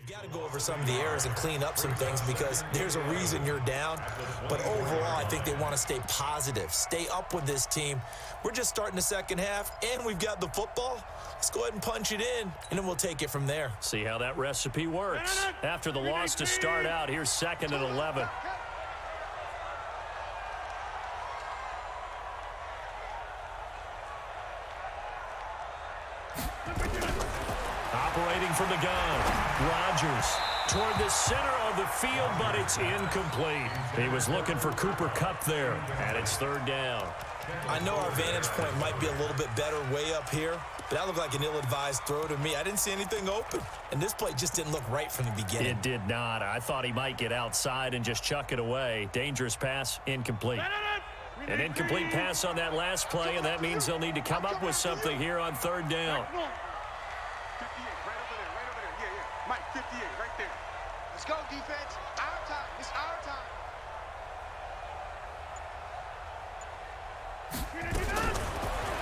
You've got to go over some of the errors and clean up some things because there's a reason you're down. But overall, I think they want to stay positive, stay up with this team. We're just starting the second half, and we've got the football. Let's go ahead and punch it in, and then we'll take it from there. See how that recipe works. After the loss to start out, here's 2nd and 11. Operating from the gun, Rodgers toward the center of the field, but it's incomplete. He was looking for Cooper Kupp there, and it's 3rd down. I know our vantage point might be a little bit better way up here, but that looked like an ill-advised throw to me. I didn't see anything open, and this play just didn't look right from the beginning. It did not. I thought he might get outside and just chuck it away. Dangerous pass, incomplete. An incomplete pass on that last play, and that means they'll need to come up with something here on 3rd down. 58, right over there, right over there. Yeah, yeah. Mike, 58, right there. Let's go, defense. Our time. It's our time.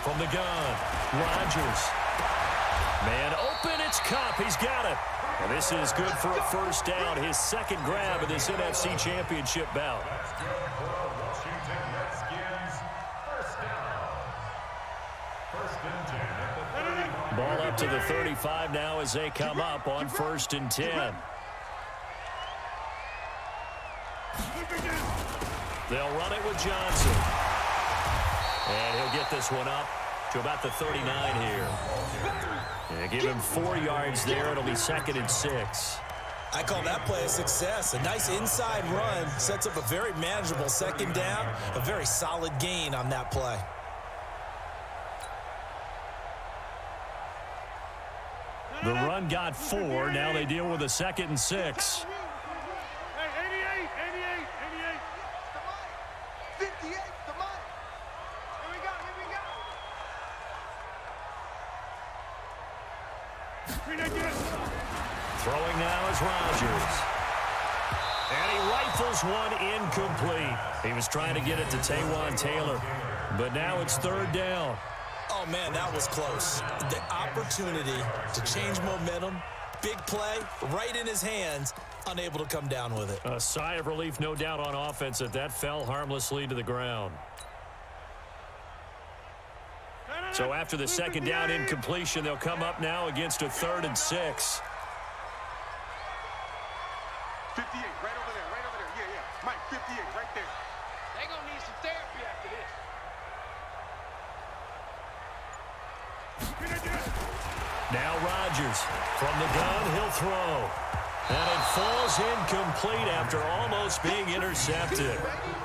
From the gun, Rodgers. Man open, it's Kupp. He's got it. And this is good for a 1st down, his 2nd grab of this NFC Championship bout. Washington Redskins, 1st down. 1st and 10 at the 35. Ball up to the 35 now as they come up on 1st and 10. They'll run it with Johnson. And he'll get this one up to about the 39 here. And give him 4 yards there. It'll be 2nd and 6. I call that play a success. A nice inside run sets up a very manageable 2nd down. A very solid gain on that play. The run got 4. Now they deal with a 2nd and 6. Hey, 88. 58, the Mike. Here we go. Throwing now is Rodgers. And he rifles one incomplete. He was trying to get it to Taywan Taylor. But now it's 3rd down. Oh, man, that was close. The opportunity to change momentum, big play, right in his hands, unable to come down with it. A sigh of relief, no doubt, on offense that fell harmlessly to the ground. So after the 2nd down incompletion, they'll come up now against a 3rd and 6. 58, right over there. Yeah, yeah. Mike, 58, right there. They're going to need some therapy after this. Now Rodgers from the gun, he'll throw. And it falls incomplete after almost being intercepted.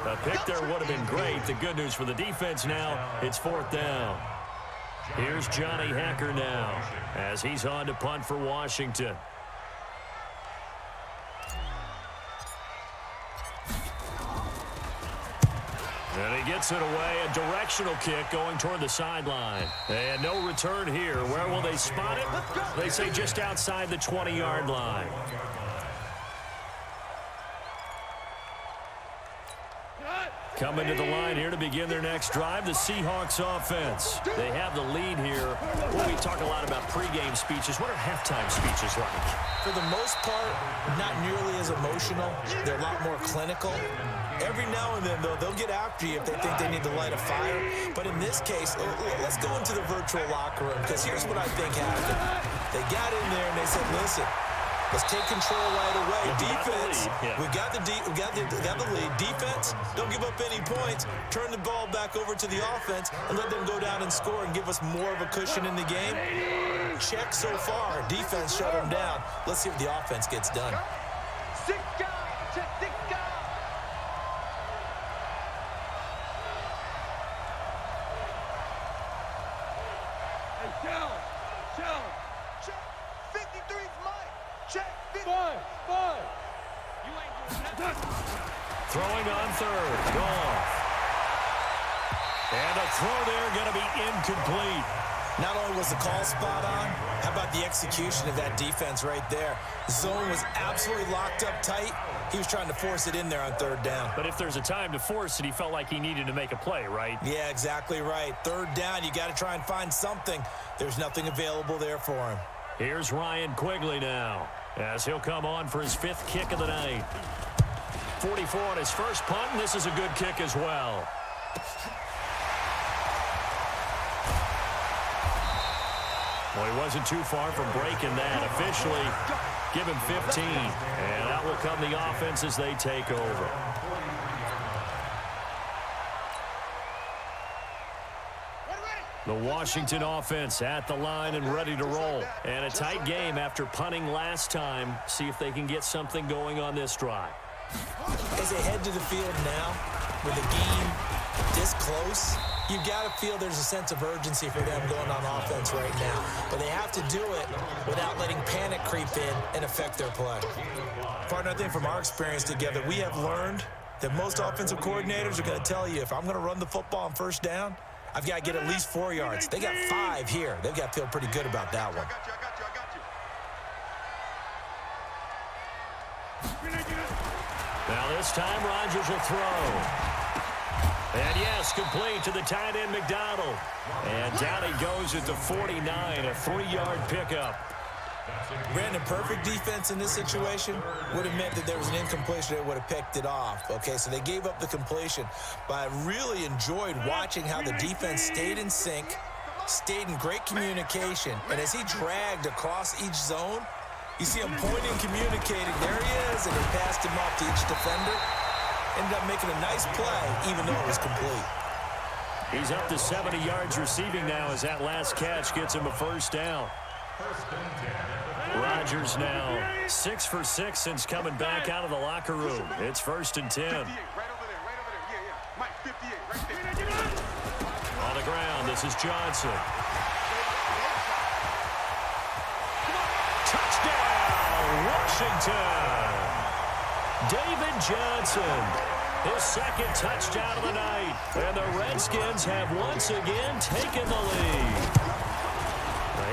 A pick there would have been great. The good news for the defense now, it's 4th down. Here's Johnny Hekker now as he's on to punt for Washington. And he gets it away, a directional kick going toward the sideline. And no return here. Where will they spot it? They say just outside the 20-yard line. Coming to the line here to begin their next drive, the Seahawks offense. They have the lead here. Well, we talk a lot about pregame speeches. What are halftime speeches like? For the most part, not nearly as emotional. They're a lot more clinical. Every now and then, though, they'll get after you if they think they need to light a fire. But in this case, let's go into the virtual locker room, because here's what I think happened. They got in there and they said, listen, let's take control right away. Defense, we got the lead. Defense, don't give up any points. Turn the ball back over to the offense and let them go down and score and give us more of a cushion in the game. Check so far. Defense shut them down. Let's see if the offense gets done. Throwing on 3rd. Goff. And a throw there going to be incomplete. Not only was the call spot on, how about the execution of that defense right there? Zone was absolutely locked up tight. He was trying to force it in there on 3rd down. But if there's a time to force it, he felt like he needed to make a play, right? Yeah, exactly right. 3rd down, you got to try and find something. There's nothing available there for him. Here's Ryan Quigley now. as he'll come on for his 5th kick of the night. 44 on his first punt, and this is a good kick as well. Well, he wasn't too far from breaking that. Officially, give him 15. And out will come the offense as they take over. The Washington offense at the line and ready to roll. And a tight game after punting last time. See if they can get something going on this drive. As they head to the field now, with the game this close, you've got to feel there's a sense of urgency for them going on offense right now. But they have to do it without letting panic creep in and affect their play. Partner, I think from our experience together, we have learned that most offensive coordinators are going to tell you, if I'm going to run the football on first down, I've got to get at least 4 yards. They got 5 here. They've got to feel pretty good about that one. Now this time Rodgers will throw. And yes, complete to the tight end McDonald. And down he goes at the 49, a 3-yard pickup. Brandon, perfect defense in this situation would have meant that there was an incompletion. They would have picked it off. Okay, so they gave up the completion. But I really enjoyed watching how the defense stayed in sync, stayed in great communication. And as he dragged across each zone, you see him pointing, communicating. There he is, and he passed him off to each defender. Ended up making a nice play, even though it was complete. He's up to 70 yards receiving now as that last catch gets him a first down. Rodgers now 6 for 6 since coming back out of the locker room. It's 1st and 10. 58, right over there, right over there. Yeah, yeah. Mike, 58, right there. On the ground, this is Johnson. Touchdown, Washington. David Johnson, his 2nd touchdown of the night. And the Redskins have once again taken the lead.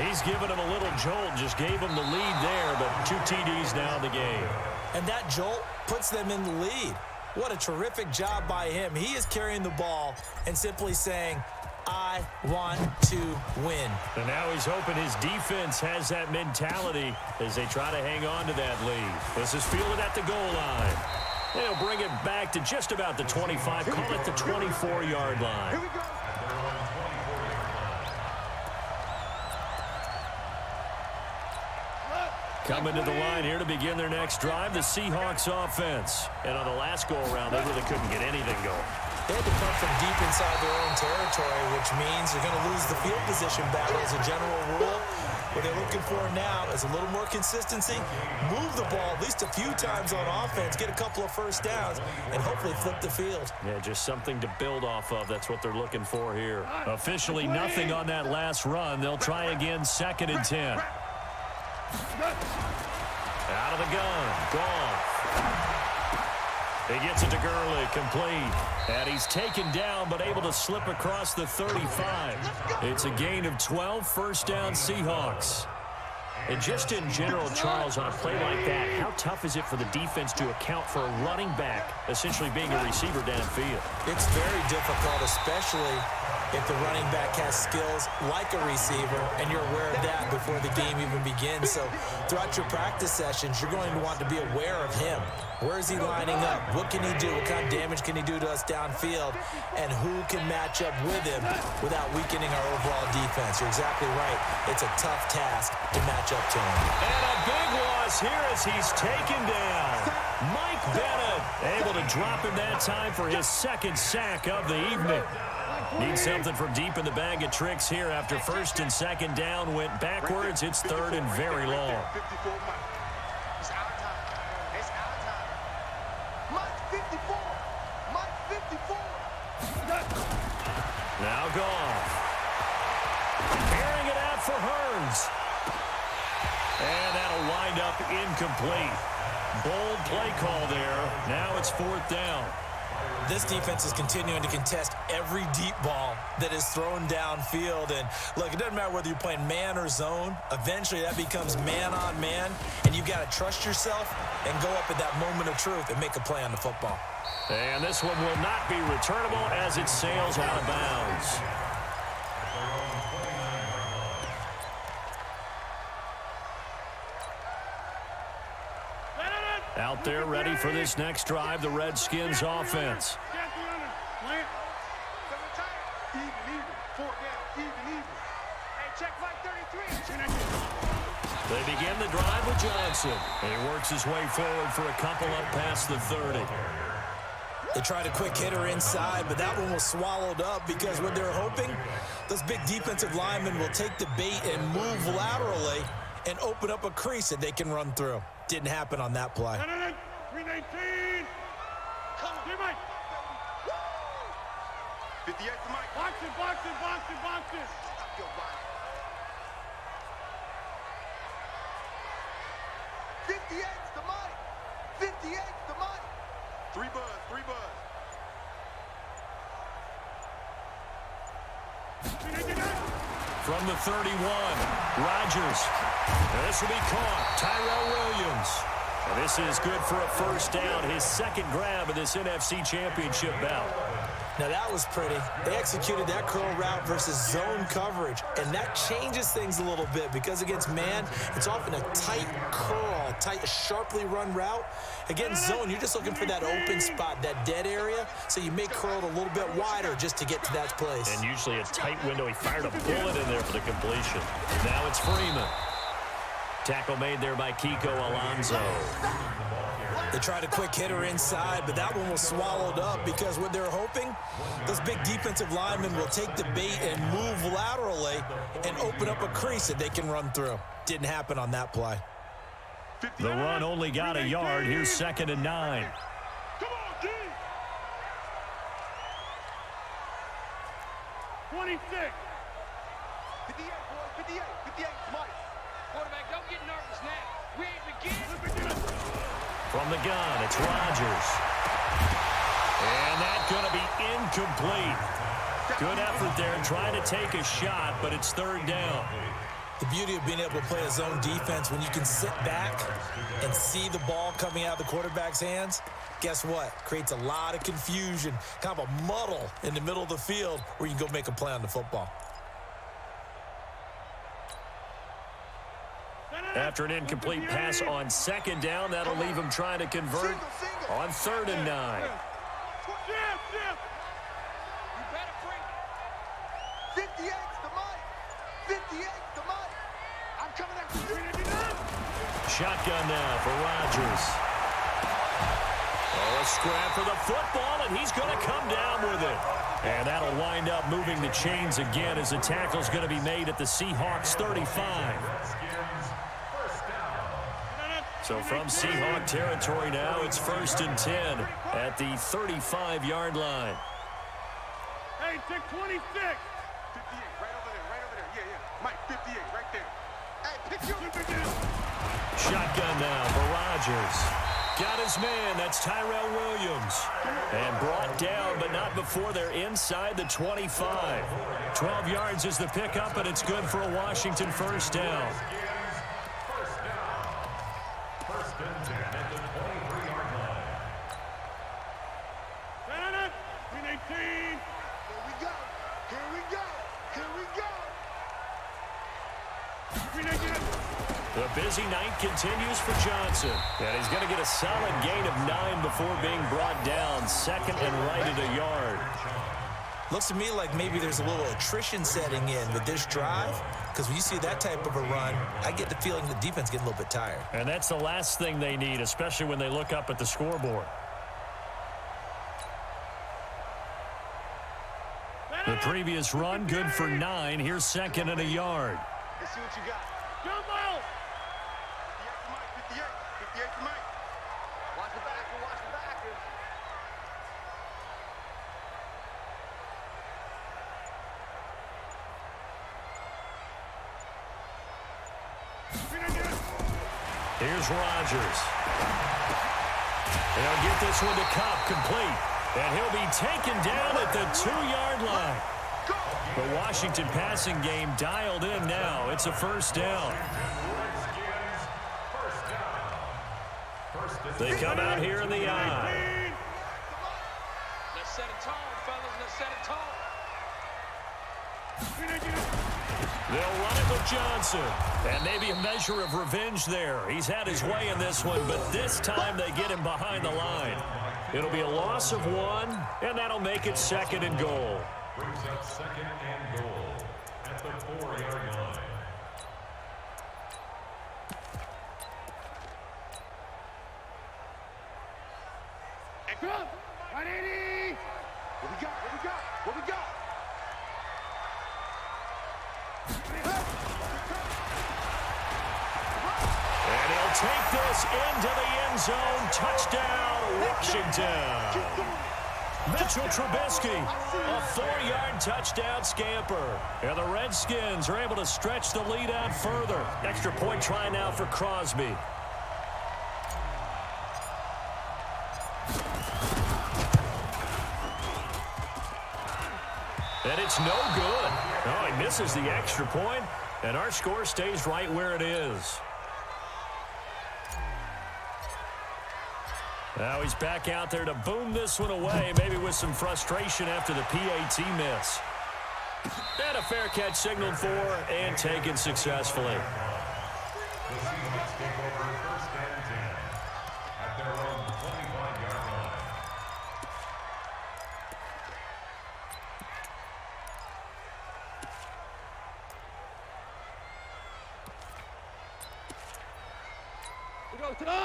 He's given him a little jolt, just gave him the lead there, but 2 TDs now in the game. And that jolt puts them in the lead. What a terrific job by him. He is carrying the ball and simply saying, I want to win. And now he's hoping his defense has that mentality as they try to hang on to that lead. This is fielded at the goal line. They'll bring it back to just about the 25, call it the 24-yard line. Here we go. Coming to the line here to begin their next drive, the Seahawks offense. And on the last go-around, they really couldn't get anything going. They had to punt from deep inside their own territory, which means you're going to lose the field position battle as a general rule. What they're looking for now is a little more consistency, move the ball at least a few times on offense, get a couple of first downs, and hopefully flip the field. Yeah, just something to build off of. That's what they're looking for here. Officially nothing on that last run. They'll try again, 2nd and 10. Out of the gun, Goff. He gets it to Gurley, complete. And he's taken down, but able to slip across the 35. It's a gain of 12, 1st down Seahawks. And just in general, Charles, on a play like that, how tough is it for the defense to account for a running back essentially being a receiver downfield? It's very difficult, especially if the running back has skills like a receiver, and you're aware of that before the game even begins. So throughout your practice sessions, you're going to want to be aware of him. Where is he lining up? What can he do? What kind of damage can he do to us downfield? And who can match up with him without weakening our overall defense? You're exactly right. It's a tough task to match up to him. And a big loss here as he's taken down. Mike Bennett able to drop him that time for his 2nd sack of the evening. Need something from deep in the bag of tricks here after 1st and 2nd down went backwards. It's 3rd and very long. 54, Mike. It's out of time. It's out of time. Mike, 54. Mike, 54. Now Goff. Carrying it out for Hearns. And that'll wind up incomplete. Bold play call there. Now it's 4th down. This defense is continuing to contest every deep ball that is thrown downfield. And look, it doesn't matter whether you're playing man or zone. Eventually that becomes man on man, and you've got to trust yourself and go up at that moment of truth and make a play on the football. And this one will not be returnable as it sails out of bounds. Out there ready for this next drive, the Redskins offense. They begin the drive with Johnson. And he works his way forward for a couple up past the 30. They tried a quick hitter inside, but that one was swallowed up because what they're hoping, those big defensive linemen will take the bait and move laterally and open up a crease that they can run through. Didn't happen on that play. 319. Come on, here, Mike. 58 to Mike. Box it, box it, box it, box it. Stop your body. 58 to Mike. 58 to Mike. 3 buzz, 3 buzz. From the 31, Rodgers. And this will be caught. Tyrell Williams. And this is good for a first down, his second grab of this NFC Championship bout. Now that was pretty. They executed that curl route versus zone coverage, and that changes things a little bit because against man, it's often a tight curl, tight, sharply run route. Against zone, you're just looking for that open spot, that dead area, so you may curl it a little bit wider just to get to that place. And usually a tight window. He fired a bullet in there for the completion. Now it's Freeman. Tackle made there by Kiko Alonso. They tried a quick hitter inside, but that one was swallowed up because what they're hoping, those big defensive linemen will take the bait and move laterally and open up a crease that they can run through. Didn't happen on that play. The run only got a yard. Here's 2nd and 9. Come on, D. 26. 58, boys, 58, 58 to Mike. Quarterback, don't get nervous now. We ain't beginning. From the gun, it's Rodgers. And that's going to be incomplete. Good effort there trying to take a shot, but it's 3rd down. The beauty of being able to play a zone defense when you can sit back and see the ball coming out of the quarterback's hands, guess what? Creates a lot of confusion, kind of a muddle in the middle of the field where you can go make a play on the football. After an incomplete pass on 2nd down, that'll leave him trying to convert on 3rd and 9. You better bring it. 58 to Mike. 58 to Mike. I'm coming after you. Shotgun now for Rodgers. Oh, a scrap for the football, and he's going to come down with it. And that'll wind up moving the chains again as the tackle's going to be made at the Seahawks 35. So from Seahawk territory now, it's 1st and 10 at the 35-yard line. Hey, take 26. 58, right over there. Yeah. Mike, 58, right there. Hey, pick you. Shotgun now for Rodgers. Got his man, that's Tyrell Williams. And brought down, but not before they're inside the 25. 12 yards is the pickup, and it's good for a Washington first down. The busy night continues for Johnson. And he's going to get a solid gain of 9 before being brought down. 2nd and right at a yard. Looks to me like maybe there's a little attrition setting in with this drive, because when you see that type of a run, I get the feeling the defense getting a little bit tired. And that's the last thing they need, especially when they look up at the scoreboard. The previous run, good for 9. Here's 2nd and a yard. Let's see what you got. Jump out. 58 to Mike, 58 to Mike. Watch the backer, watch the backer. Here's Rodgers. They'll get this one to Cup, complete. And he'll be taken down at the 2-yard line. The Washington passing game dialed in now. It's a first down. They come out here in the eye. Let's set a tone, fellas. Let's set a tone. They'll run it with Johnson. And maybe a measure of revenge there. He's had his way in this one, but this time they get him behind the line. It'll be a loss of 1, and that'll make it 2nd and goal. Brings up 2nd and goal at the 4-yard line. Drop! 180! What we got? What we got? What we got? And he'll take this into the end zone. Touchdown, Washington. Mitchell Trubisky, a 4-yard touchdown scamper. And the Redskins are able to stretch the lead out further. Extra point try now for Crosby. And it's no good. Oh, he misses the extra point, and our score stays right where it is. Now he's back out there to boom this one away, maybe with some frustration after the PAT miss. And a fair catch signaled for and taken successfully. The Seahawks take over 1st and 10 at their own 25-yard line.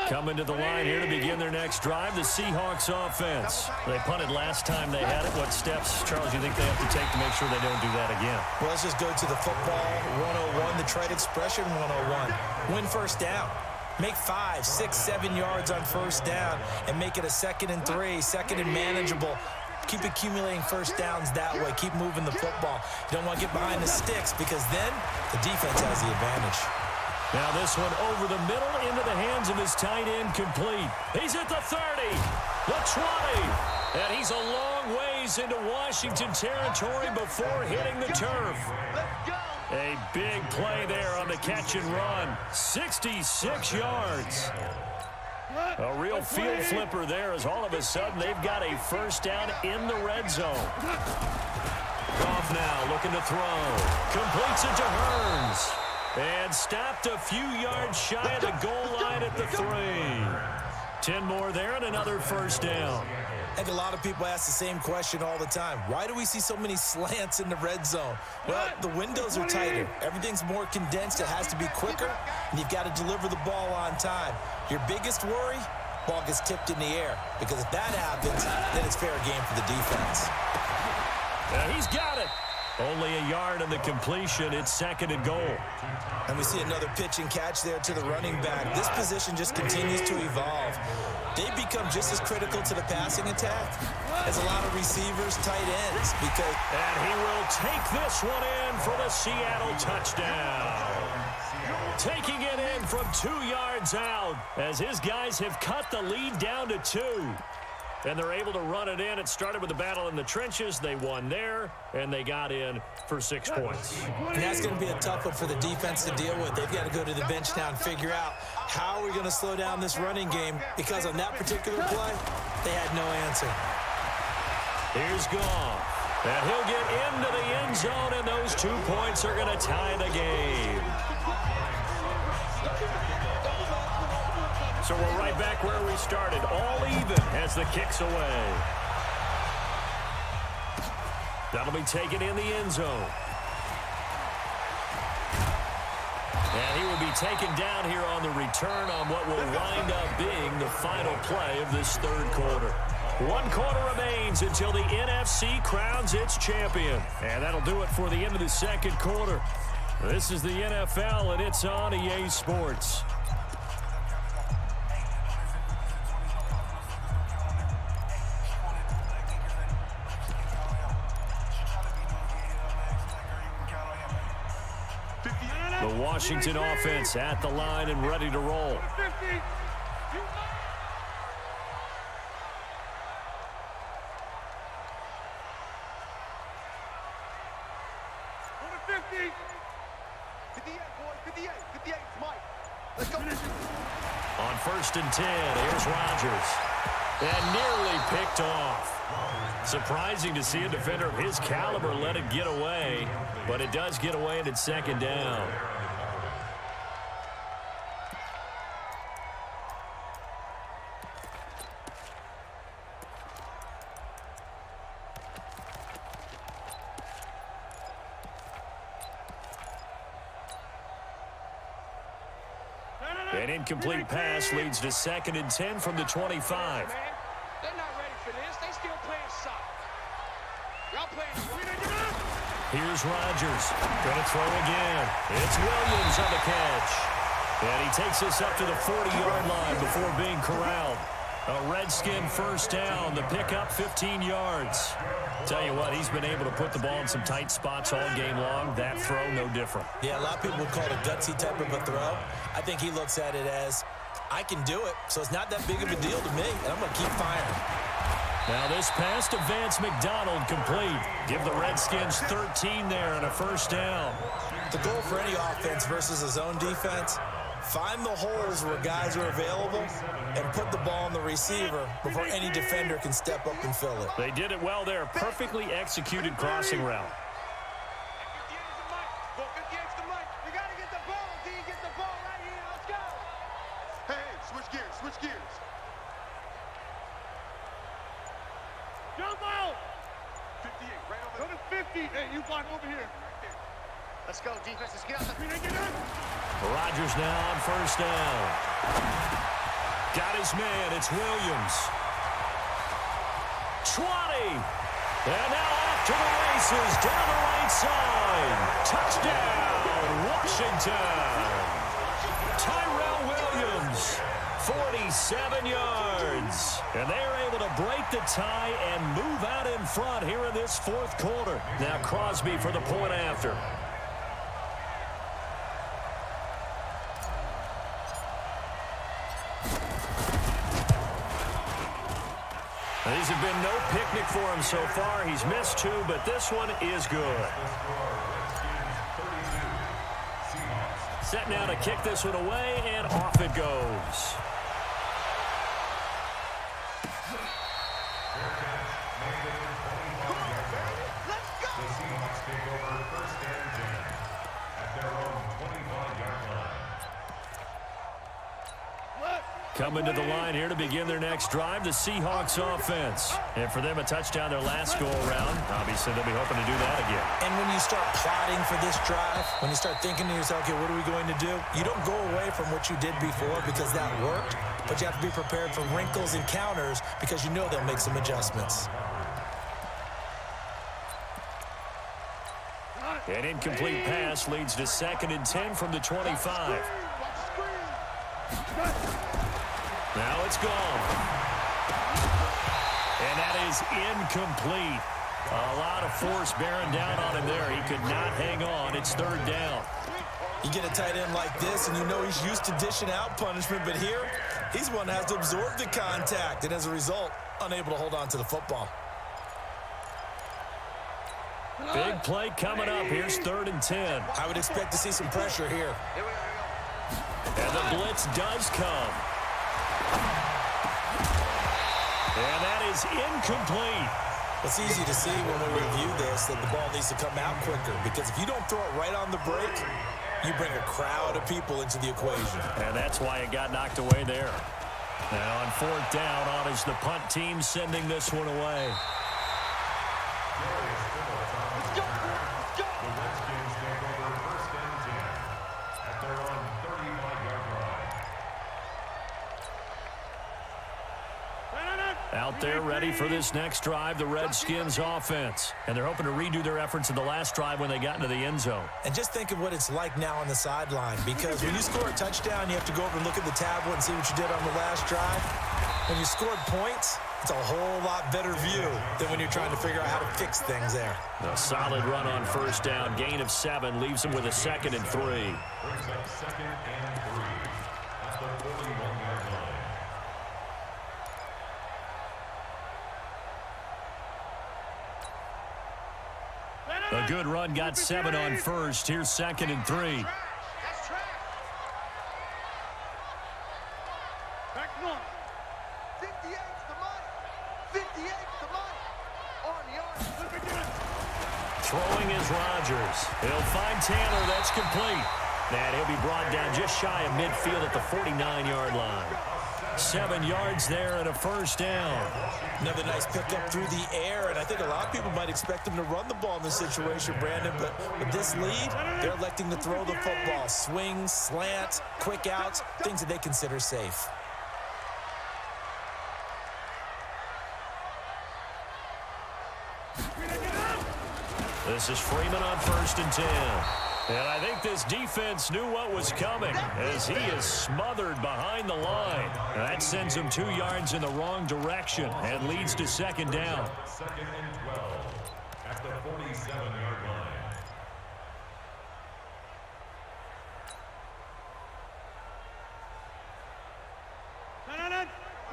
Coming to the line here to begin their next drive, the Seahawks offense. They punted last time they had it. What steps, Charles, you think they have to take to make sure they don't do that again? Well, let's just go to the football 101, the trade expression 101. Win first down. Make 5, 6, 7 yards on first down and make it a 2nd and 3, 2nd and manageable. Keep accumulating first downs that way. Keep moving the football. You don't want to get behind the sticks because then the defense has the advantage. Now this one over the middle into the hands of his tight end, complete. He's at the 30, the 20, and he's a long ways into Washington territory before hitting the turf. A big play there on the catch and run, 66 yards. A real field flipper there as all of a sudden they've got a first down in the red zone. Goff now looking to throw. Completes it to Hearns. And stopped a few yards shy of the goal line at the 3. 10 more there and another first down. I think a lot of people ask the same question all the time. Why do we see so many slants in the red zone? Well, the windows are tighter. Everything's more condensed. It has to be quicker, and you've got to deliver the ball on time. Your biggest worry, ball gets tipped in the air. Because if that happens, then it's fair game for the defense. He's got it. Only a yard on the completion. It's 2nd and goal. And we see another pitch and catch there to the running back. This position just continues to evolve. They become just as critical to the passing attack as a lot of receivers, tight ends. And he will take this one in for the Seattle touchdown. Taking it in from 2 yards out as his guys have cut the lead down to 2. And they're able to run it in. It started with a battle in the trenches. They won there, and they got in for 6 points. And that's going to be a tough one for the defense to deal with. They've got to go to the bench now and figure out how are we going to slow down this running game, because on that particular play, they had no answer. Here's Goff. And he'll get into the end zone, and those 2 points are going to tie the game. So we're right back where we started, all even as the kick's away. That'll be taken in the end zone. And he will be taken down here on the return on what will wind up being the final play of this 3rd quarter. 1 quarter remains until the NFC crowns its champion. And that'll do it for the end of the 2nd quarter. This is the NFL, and it's on EA Sports. The Washington offense at the line and ready to roll. On 1st and 10, here's Rodgers. And nearly picked off. Surprising to see a defender of his caliber let it get away, but it does get away and it's second down. An incomplete pass leads to 2nd and 10 from the 25. They're not ready for this. They still playing soft. Y'all playing. Here's Rodgers. Gonna throw again. It's Williams on the catch. And he takes us up to the 40-yard line before being corralled. A Redskin first down. The pickup 15 yards. Tell you what, he's been able to put the ball in some tight spots all game long. That throw, no different. Yeah, a lot of people would call it a gutsy type of a throw. I think he looks at it as, I can do it, so it's not that big of a deal to me, and I'm going to keep firing. Now this pass to Vance McDonald complete. Give the Redskins 13 there and a first down. The goal for any offense versus a zone defense, find the holes where guys are available and put the ball on the receiver before any defender can step up and fill it. They did it well there. Perfectly executed crossing route. 58's the mic. You got to get the ball, D. Get the ball right here. Let's go. Hey, switch gears. Switch gears. Jump out. 58, right over Go to 50. Hey, you block over here. right there. Let's go, defense. Let's get out the... Rodgers now on first down. Got his man. It's Williams. 20. And now off to the races. Down the right side. Touchdown, Washington. Tyrell Williams. 47 yards. And they're able to break the tie and move out in front here in this fourth quarter. Now Crosby for the point after. These have been no picnic for him so far. He's missed 2, but this one is good. Set now to kick this one away, and off it goes. Let's go. The Seahawks take over 1st and 10 at their own 25-yard line. Coming to the line here to begin their next drive, the Seahawks offense. And for them, a touchdown their last go-around. Obviously, they'll be hoping to do that again. And when you start plotting for this drive, when you start thinking to yourself, okay, what are we going to do? You don't go away from what you did before because that worked, but you have to be prepared for wrinkles and counters because you know they'll make some adjustments. An incomplete pass leads to 2nd and 10 from the 25. Now it's gone. And that is incomplete. A lot of force bearing down on him there. He could not hang on. It's 3rd down. You get a tight end like this, and you know he's used to dishing out punishment, but here, he's one that has to absorb the contact, and as a result, unable to hold on to the football. Big play coming up. Here's 3rd and 10. I would expect to see some pressure here. And the blitz does come. And that is incomplete. It's easy to see when we review this that the ball needs to come out quicker because if you don't throw it right on the break, you bring a crowd of people into the equation. And that's why it got knocked away there. Now on 4th down, on is the punt team sending this one away. Let's go. Let's go. The Redskins take over 1st and 10 at their own 35-yard line. Out there ready for this next drive, the Redskins offense. And they're hoping to redo their efforts in the last drive when they got into the end zone. And just think of what it's like now on the sideline because when you score a touchdown, you have to go over and look at the tablet and see what you did on the last drive. When you scored points, it's a whole lot better view than when you're trying to figure out how to fix things there. A solid run on 1st down. Gain of 7 leaves them with a 2nd and 3. Brings up 2nd and 3 at the 41-yard line. A good run got 7 on 1st. Here's 2nd and 3. That's trash. Back one. 58's the money. 58's the money. Throwing is Rodgers. He'll find Taylor. That's complete. And he'll be brought down just shy of midfield at the 49-yard line. 7 yards there and a first down. Another nice pickup through the air, and I think a lot of people might expect them to run the ball in this situation, Brandon, but with this lead, they're electing to throw the football. Swings, slants, quick outs, things that they consider safe. This is Freeman on 1st and 10. And I think this defense knew what was coming as he is smothered behind the line. That sends him 2 yards in the wrong direction and leads to 2nd down. 2nd and 12 at the 47-yard line.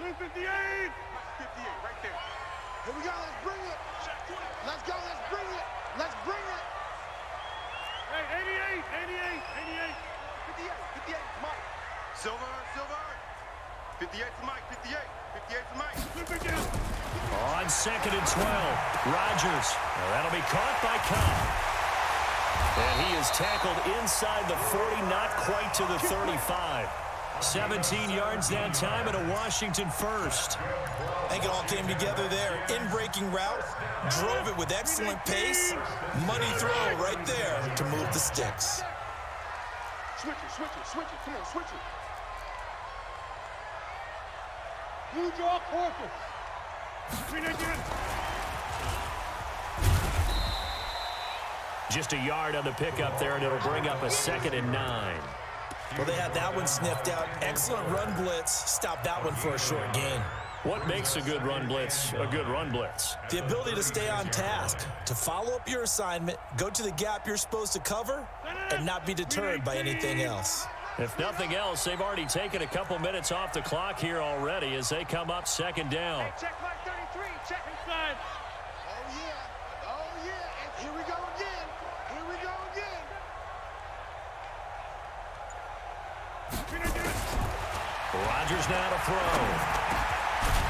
Blue 58. 58 right there. Here we go. Let's bring it. Let's go. Let's bring it. Let's bring it. Hey, 88. 58. Mike. Silver. 58 to Mike. 58 to Mike. On 2nd and 12, Rodgers. Now that'll be caught by Cobb. And he is tackled inside the 40, not quite to the 35. 17 yards that time and a Washington first. I think it all came together there. In-breaking route, drove it with excellent pace. Money throw right there to move the sticks. Switch it. Come on, switch it. Blue draw, corpus. Just a yard on the pickup there, and it'll bring up a 2nd and 9. Well, they had that one sniffed out. Excellent run blitz. Stopped that one for a short gain. What makes a good run blitz a good run blitz? The ability to stay on task, to follow up your assignment, go to the gap you're supposed to cover, and not be deterred by anything else. If nothing else, they've already taken a couple minutes off the clock here already as they come up 2nd down. Hey, check Mike 33. Check inside. Oh, yeah. And here we go again. Rodgers now to throw.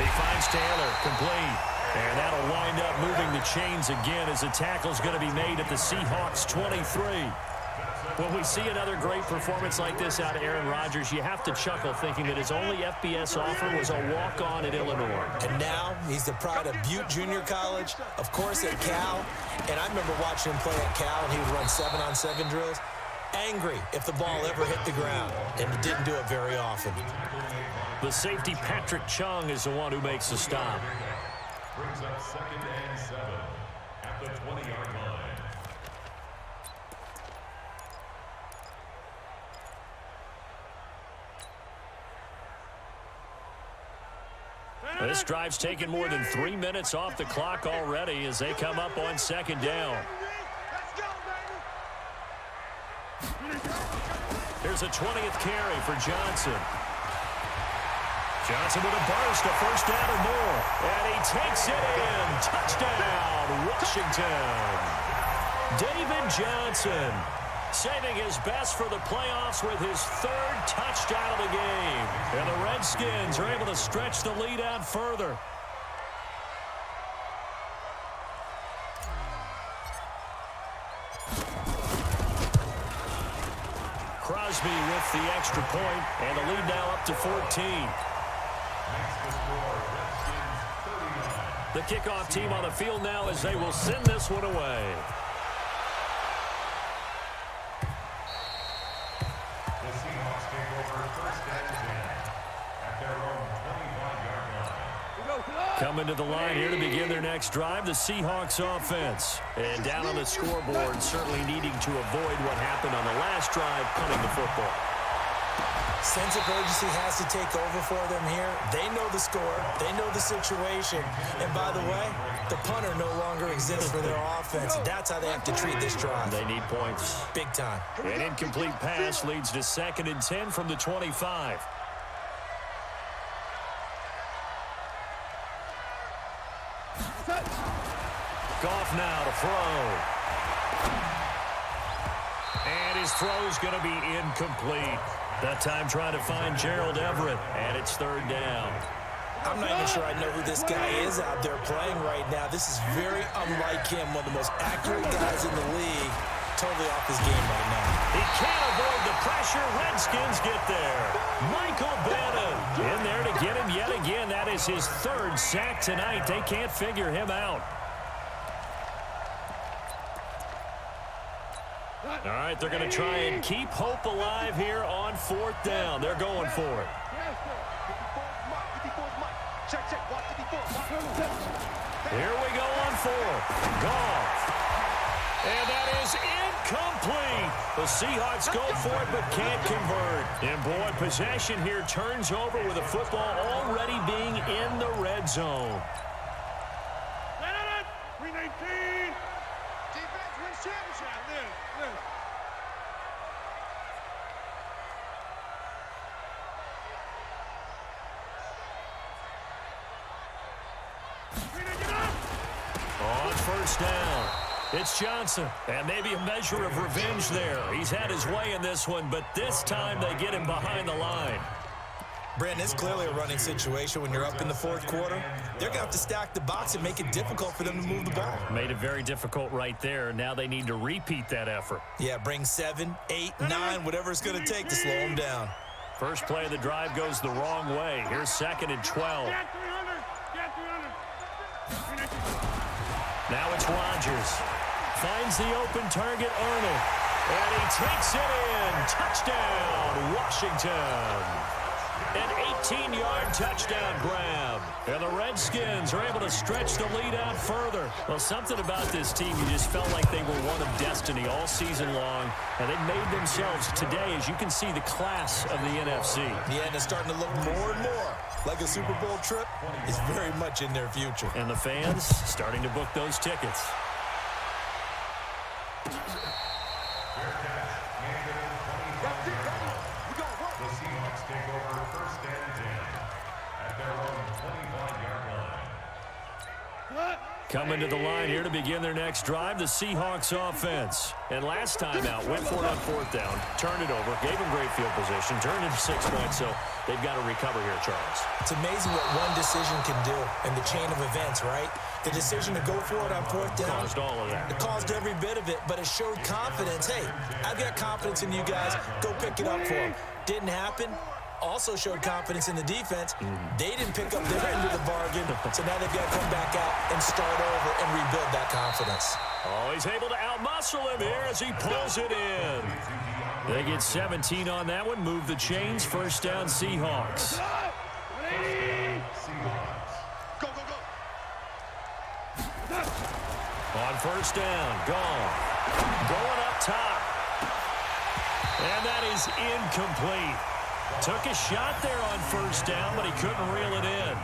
He finds Taylor, complete. And that'll wind up moving the chains again as the tackle's going to be made at the Seahawks 23. When we see another great performance like this out of Aaron Rodgers, you have to chuckle thinking that his only FBS offer was a walk-on at Illinois. And now he's the pride of Butte Junior College, of course at Cal. And I remember watching him play at Cal, and he would run 7-on-7 drills. Angry if the ball ever hit the ground, and he didn't do it very often. The safety, Patrick Chung, is the one who makes the stop. Brings up 2nd and 7 at the 20-yard line. This drive's taken more than 3 minutes off the clock already as they come up on 2nd down. Here's a 20th carry for Johnson. Johnson with a burst, a first down or more. And he takes it in. Touchdown, Washington. David Johnson saving his best for the playoffs with his 3rd touchdown of the game. And the Redskins are able to stretch the lead out further. Crosby with the extra point, and the lead now up to 14. The kickoff team on the field now as they will send this one away. The Seahawks take over 1st and 10 at their own 25-yard line. Coming to the line here to begin their next drive, the Seahawks offense. And down on the scoreboard, certainly needing to avoid what happened on the last drive, punting the football. Sense of urgency has to take over for them here. They know the score. They know the situation. And by the way, the punter no longer exists for their offense. That's how they have to treat this drive. They need points. Big time. An incomplete pass leads to 2nd and 10 from the 25. Goff now to throw. And his throw's going to be incomplete. That time trying to find Gerald Everett, and it's 3rd down. I'm not even sure I know who this guy is out there playing right now. This is very unlike him, one of the most accurate guys in the league. Totally off his game right now. He can't avoid the pressure. Redskins get there. Michael Bannon in there to get him yet again. That is his third sack tonight. They can't figure him out. All right, they're going to try and keep hope alive here on 4th down. They're going for it. Here we go on 4th. Goff. And that is incomplete. The Seahawks go for it but can't convert. And boy, possession here turns over with the football already being in the red zone. 319. Defense wins championship. On 1st down, it's Johnson. And maybe a measure of revenge there. He's had his way in this one, but this time they get him behind the line. Brandon, it's clearly a running situation when you're up in the 4th quarter. They're going to have to stack the box and make it difficult for them to move the ball. Made it very difficult right there. Now they need to repeat that effort. Yeah, bring 7, 8, 9, whatever it's going to take to slow them down. First play of the drive goes the wrong way. Here's 2nd and 12. Now it's Rodgers. Finds the open target, Arnold. And he takes it in. Touchdown, Washington. An 18-yard touchdown grab. And the Redskins are able to stretch the lead out further. Well, something about this team, you just felt like they were one of destiny all season long. And they made themselves today, as you can see, the class of the NFC. Yeah, and it's starting to look more and more like a Super Bowl trip is very much in their future. And the fans starting to book those tickets. The Seahawks take over 1st and 10 at their own 25-yard line. Coming to the line here to begin their next drive, the Seahawks offense. And last time out, went for it on 4th down, turned it over, gave them great field position, turned into 6 points, so they've got to recover here, Charles. It's amazing what one decision can do in the chain of events, right? The decision to go for it on 4th down. Caused all of that. It caused every bit of it, but it showed confidence. Hey, I've got confidence in you guys. Go pick it up for them. Didn't happen. Also showed confidence in the defense. They didn't pick up their end of the bargain, so now they've got to come back out and start over and rebuild that confidence. Oh, he's able to outmuscle him here as he pulls it in. They get 17 on that one. Move the chains. 1st down, Seahawks. Go, go, go. On 1st down, gone. Going up top. And that is incomplete. Took a shot there on 1st down, but he couldn't reel it in.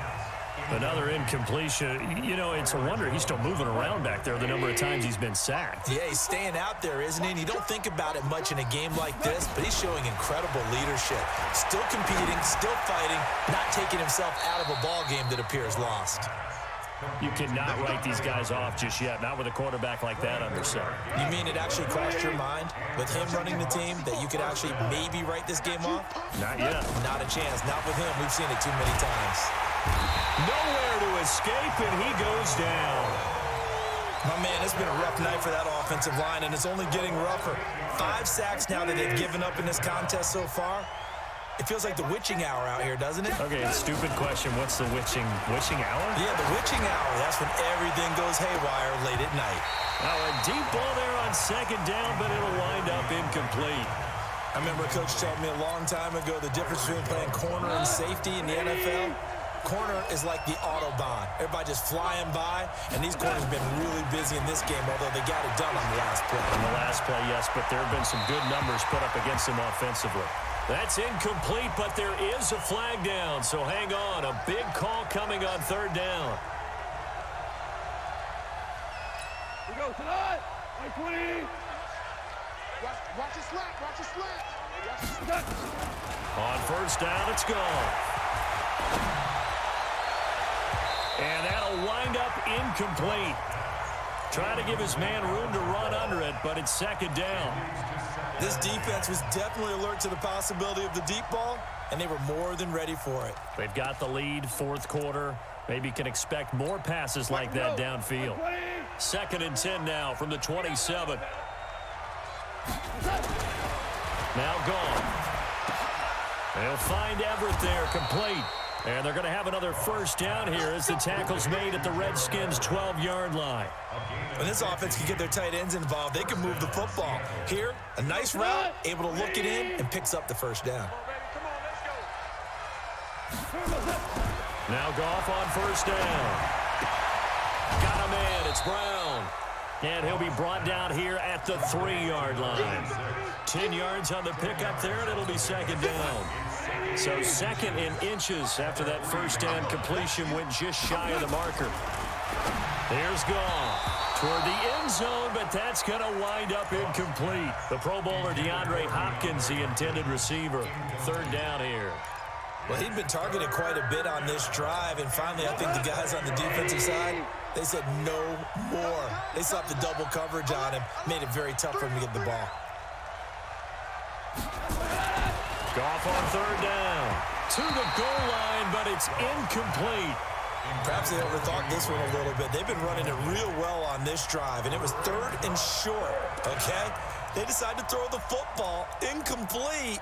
Another incompletion. You know, it's a wonder he's still moving around back there the number of times he's been sacked. Yeah, he's staying out there, isn't he? And you don't think about it much in a game like this, but he's showing incredible leadership. Still competing, still fighting, not taking himself out of a ball game that appears lost. You cannot write these guys off just yet, not with a quarterback like that under center. You mean it actually crossed your mind with him running the team that you could actually maybe write this game off? Not yet. Not a chance. Not with him. We've seen it too many times. Nowhere to escape, and he goes down. My man, it's been a rough night for that offensive line, and it's only getting rougher. 5 sacks now that they've given up in this contest so far. It feels like the witching hour out here, doesn't it? Okay, stupid question. What's the witching hour? Yeah, the witching hour. That's when everything goes haywire late at night. Now a deep ball there on 2nd down, but it'll wind up incomplete. I remember a coach told me a long time ago the difference between playing corner and safety in the NFL. Corner is like the Autobahn. Everybody just flying by, and these corners have been really busy in this game, although they got it done on the last play. On the last play, yes, but there have been some good numbers put up against them offensively. That's incomplete, but there is a flag down, so hang on. A big call coming on 3rd down. We go tonight. 20. Watch your slap. Watch your slap. On 1st down, it's gone. And that'll wind up incomplete. Trying to give his man room to run under it, but it's second down. This defense was definitely alert to the possibility of the deep ball, and they were more than ready for it. They've got the lead, fourth quarter. Maybe can expect more passes like that downfield. Second and 10 now from the 27. Now gone. They'll find Everett there, complete. And they're going to have another first down here as the tackle's made at the Redskins' 12-yard line. When this offense can get their tight ends involved, they can move the football. Here, a nice route, able to look it in, and picks up the first down. Now Goff on first down. Got him in. It's Brown. And he'll be brought down here at the 3-yard line. 10 yards on the pickup there, and it'll be second down. So second in inches after that first down completion went just shy of the marker. Here's Goff toward the end zone, but that's going to wind up incomplete. The Pro Bowler DeAndre Hopkins, the intended receiver. Third down here. Well, he'd been targeted quite a bit on this drive, and finally I think the guys on the defensive side, they said no more. They slapped the double coverage on him, made it very tough for him to get the ball. Goff on third down. To the goal line, but it's incomplete. Perhaps they overthought this one a little bit. They've been running it real well on this drive, and it was third and short, okay? They decided to throw the football incomplete.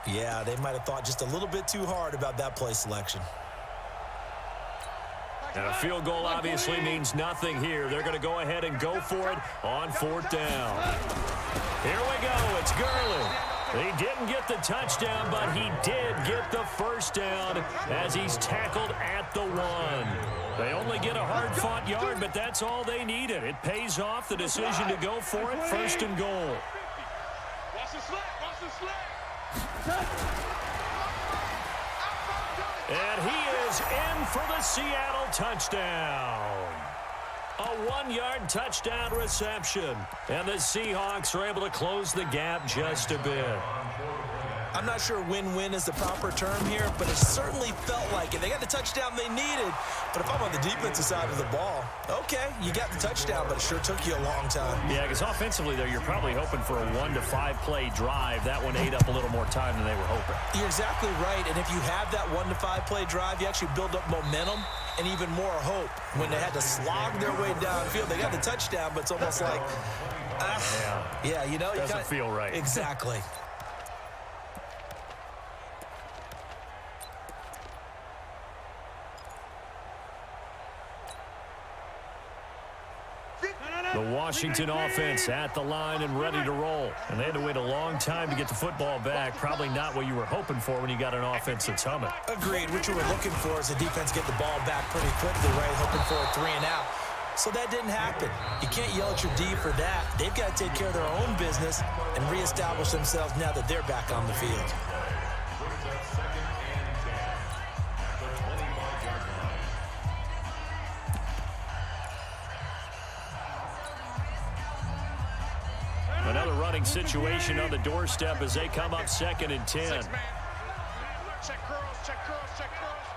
Yeah, they might have thought just a little bit too hard about that play selection. And a field goal obviously means nothing here. They're going to go ahead and go for it on fourth down. Here we go. It's Gurley. He didn't get the touchdown, but he did get the first down as he's tackled at the 1. They only get a hard-fought yard, but that's all they needed. It pays off the decision to go for it, first and goal. Watch the slap. Watch the slap. And he is in for the Seattle touchdown. A 1-yard touchdown reception. And the Seahawks are able to close the gap just a bit. I'm not sure win-win is the proper term here, but it certainly felt like it. They got the touchdown they needed, but if I'm on the defensive side of the ball, okay, you got the touchdown, but it sure took you a long time. Yeah, because offensively, though, you're probably hoping for a 1 to 5 play drive. That one ate up a little more time than they were hoping. You're exactly right, and if you have that 1 to 5 play drive, you actually build up momentum and even more hope. When they had to slog their way downfield, they got the touchdown, but it's almost like, yeah, you know. Doesn't feel right. Exactly. The Washington offense at the line and ready to roll. And they had to wait a long time to get the football back. Probably not what you were hoping for when you got an offense that's humming. Agreed. What you were looking for is the defense get the ball back pretty quickly, right? Hoping for a 3 and out. So that didn't happen. You can't yell at your D for that. They've got to take care of their own business and reestablish themselves now that they're back on the field. Another running situation on the doorstep as they come up second and 10. Check curls, check curls, check curls.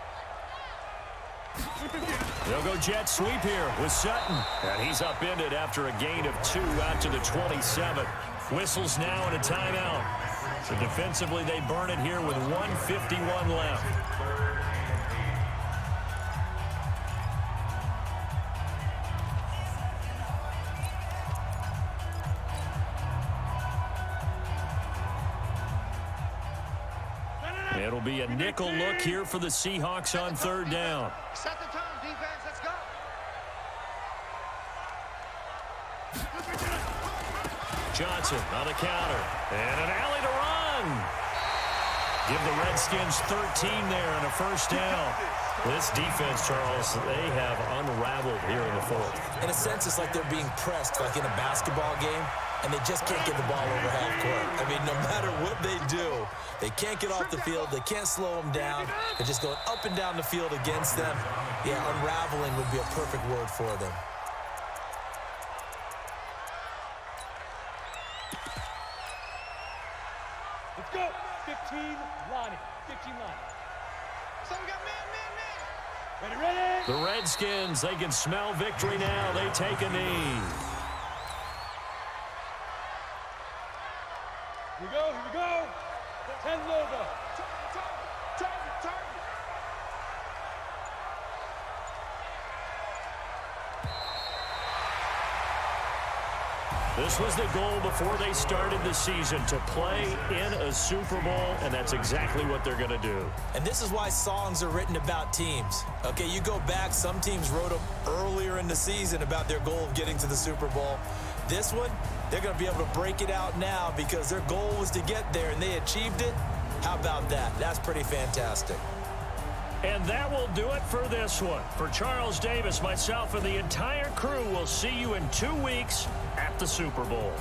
They'll go jet sweep here with Sutton. And he's upended after a gain of 2 out to the 27. Whistles now and a timeout. So defensively, they burn it here with 1:51 left. It'll be a nickel look here for the Seahawks on third down. Set the tone, defense. Let's go. Johnson on the counter. And an alley to run. Give the Redskins 13 there and a first down. This defense, Charles, they have unraveled here in the fourth. In a sense, it's like they're being pressed like in a basketball game, and they just can't get the ball over half court. I mean, no matter what they do, they can't get off the field. They can't slow them down. They're just going up and down the field against them. Yeah, unraveling would be a perfect word for them. Let's go. 15 Lonnie. 15 Lonnie. So we got man. The Redskins, they can smell victory now. They take a knee. Here we go. 10 over. Target. This was the goal before they started the season, to play in a Super Bowl, and that's exactly what they're going to do. And this is why songs are written about teams. Okay, you go back, some teams wrote them earlier in the season about their goal of getting to the Super Bowl. This one, they're going to be able to break it out now because their goal was to get there, and they achieved it. How about that? That's pretty fantastic. And that will do it for this one. For Charles Davis, myself, and the entire crew, we'll see you in 2 weeks at the Super Bowl.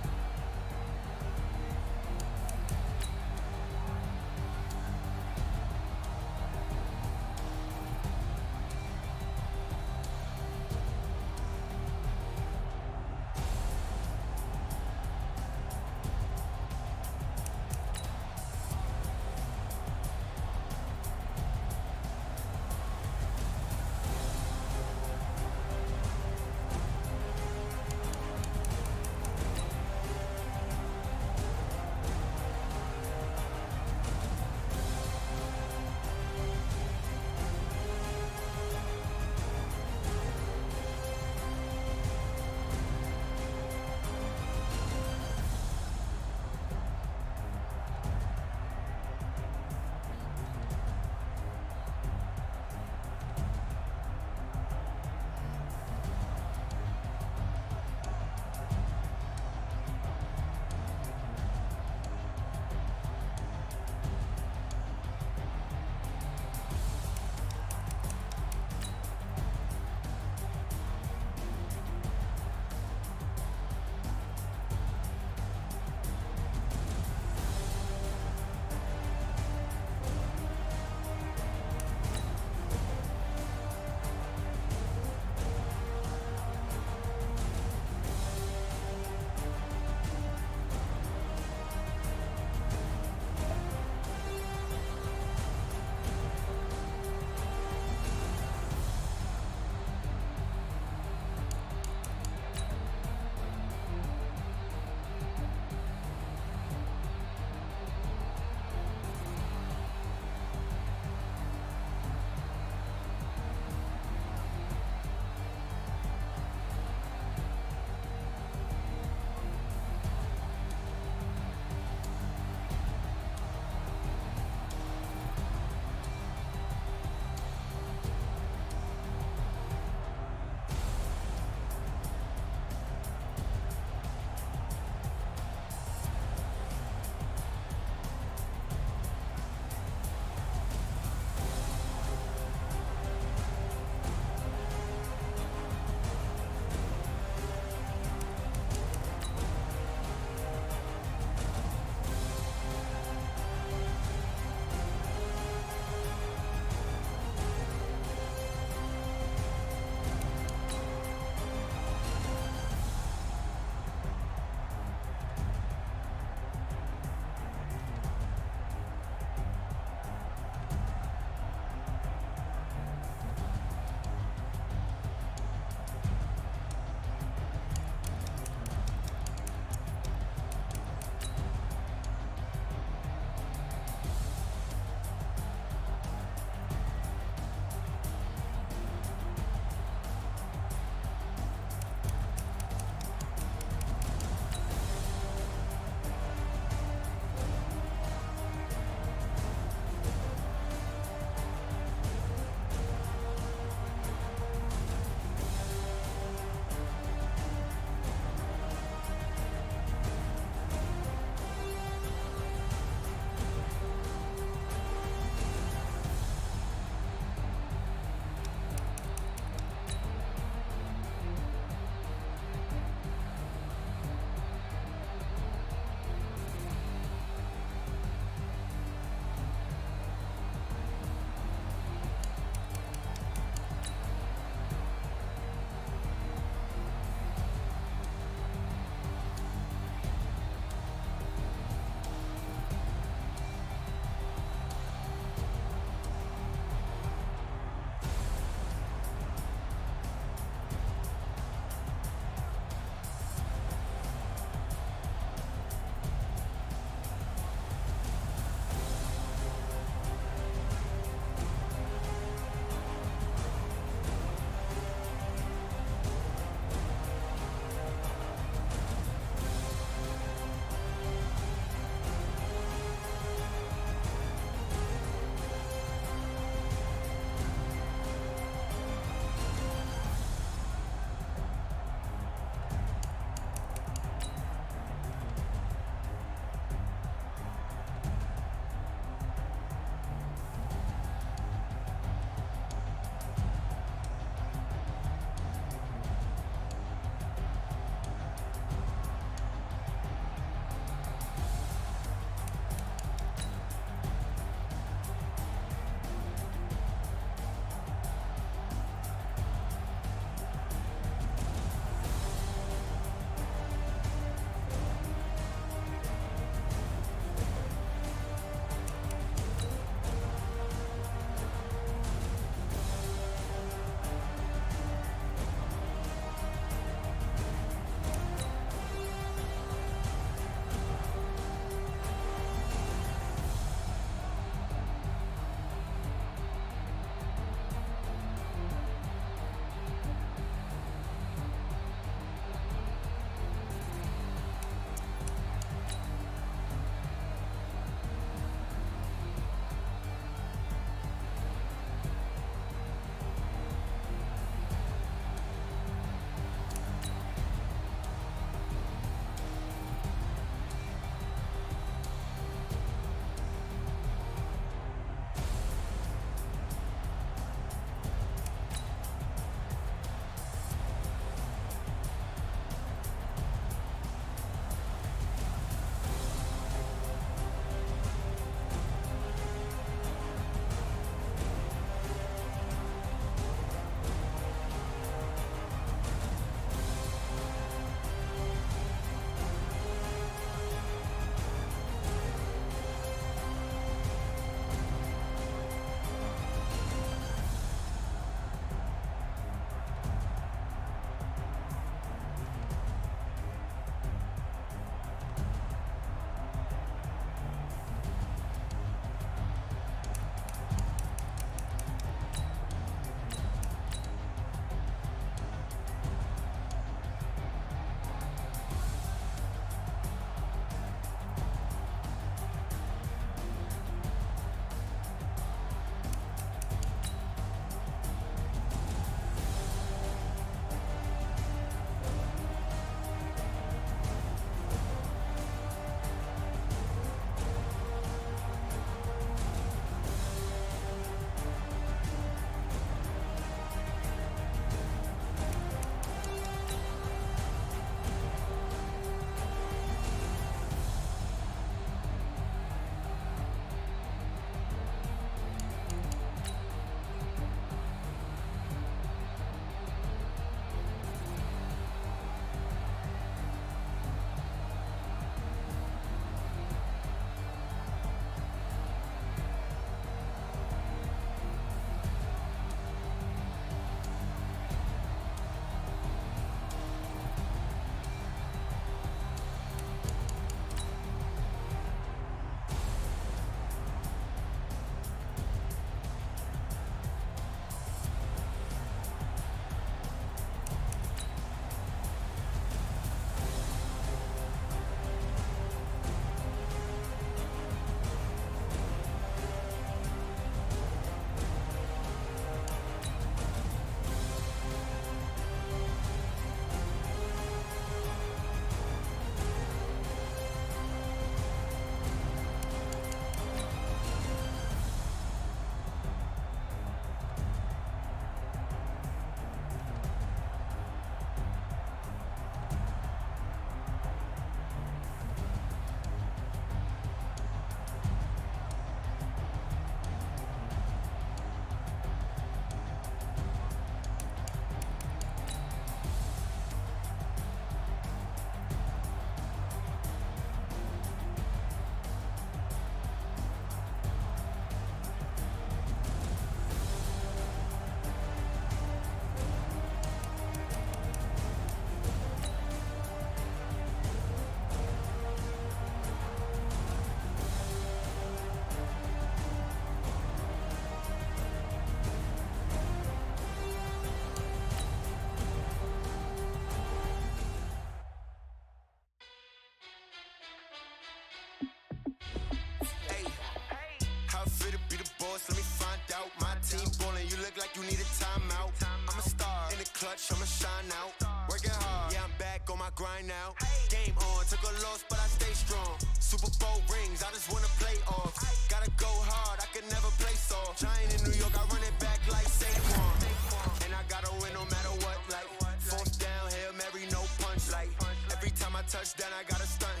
boss, let me find out. My team ballin', you look like you need a timeout. I'm a star in the clutch, I'ma shine out. Working hard, yeah, I'm back on my grind now. Game on, took a loss, but I stay strong. Super Bowl rings, I just wanna play off. Gotta go hard, I can never play soft. Giant in New York, I run it back like Saquon. And I gotta win no matter what, like fourth down, Hail Mary, no punch. Like every time I touch down, I gotta stunt.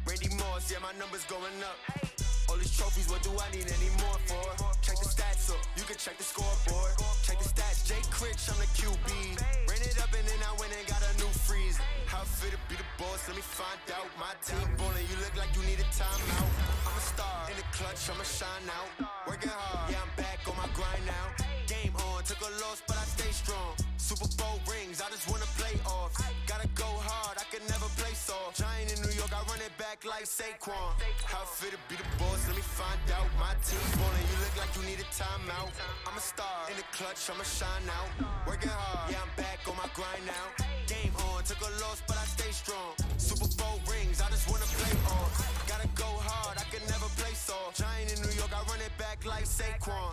Randy Moss, yeah, my numbers going up. All these trophies, what do I need any more for? Check the stats up, you can check the scoreboard. Check the stats, Jay Critch, I'm the QB. Ran it up and then I went and got a new freeze. How fit to be the boss, let me find out. My team ballin', you look like you need a timeout. I'm a star in the clutch, I'ma shine out. Working hard, yeah, I'm back on my grind now. Game on, took a loss, but I stay strong. Super Bowl rings, I just wanna play off. Gotta go hard, I can never play soft. Giant in New York, I run it back like Saquon. How fit to be the boss, let me find out. My team ballin', you look like you need a timeout. I'm a star in the clutch, I'ma shine out. Working hard, yeah, I'm back on my grind now. Game on, took a loss, but I stay strong. Super Bowl rings, I just wanna play off. Gotta go hard, I can never play soft. Giant in New York, I run it back like Saquon.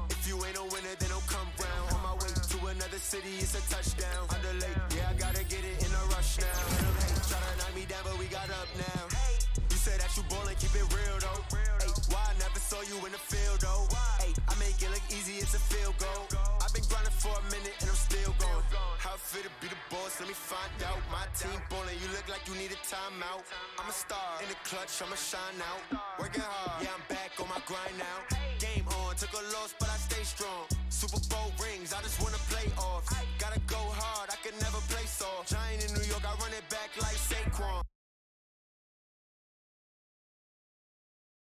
If you ain't a winner, then don't come round. On my way to another city, it's a touchdown. Underlay, yeah, I gotta get it in a rush now. Try to knock me down, but we got up now. You said that you ballin', keep it real though. Ay, why I never saw you in the field though? Ay, I make it look easy, it's a field goal. I've been grinding for a minute and I'm still going. How fit to be the boss, let me find out. My team ballin', you look like you need a timeout. I'm a star in the clutch, I'ma shine out. Working hard, yeah, I'm back on my grind now. Game on, took a loss, but I stay strong. Super Bowl rings, I just wanna play off. Gotta go hard, I can never play soft. Giant in New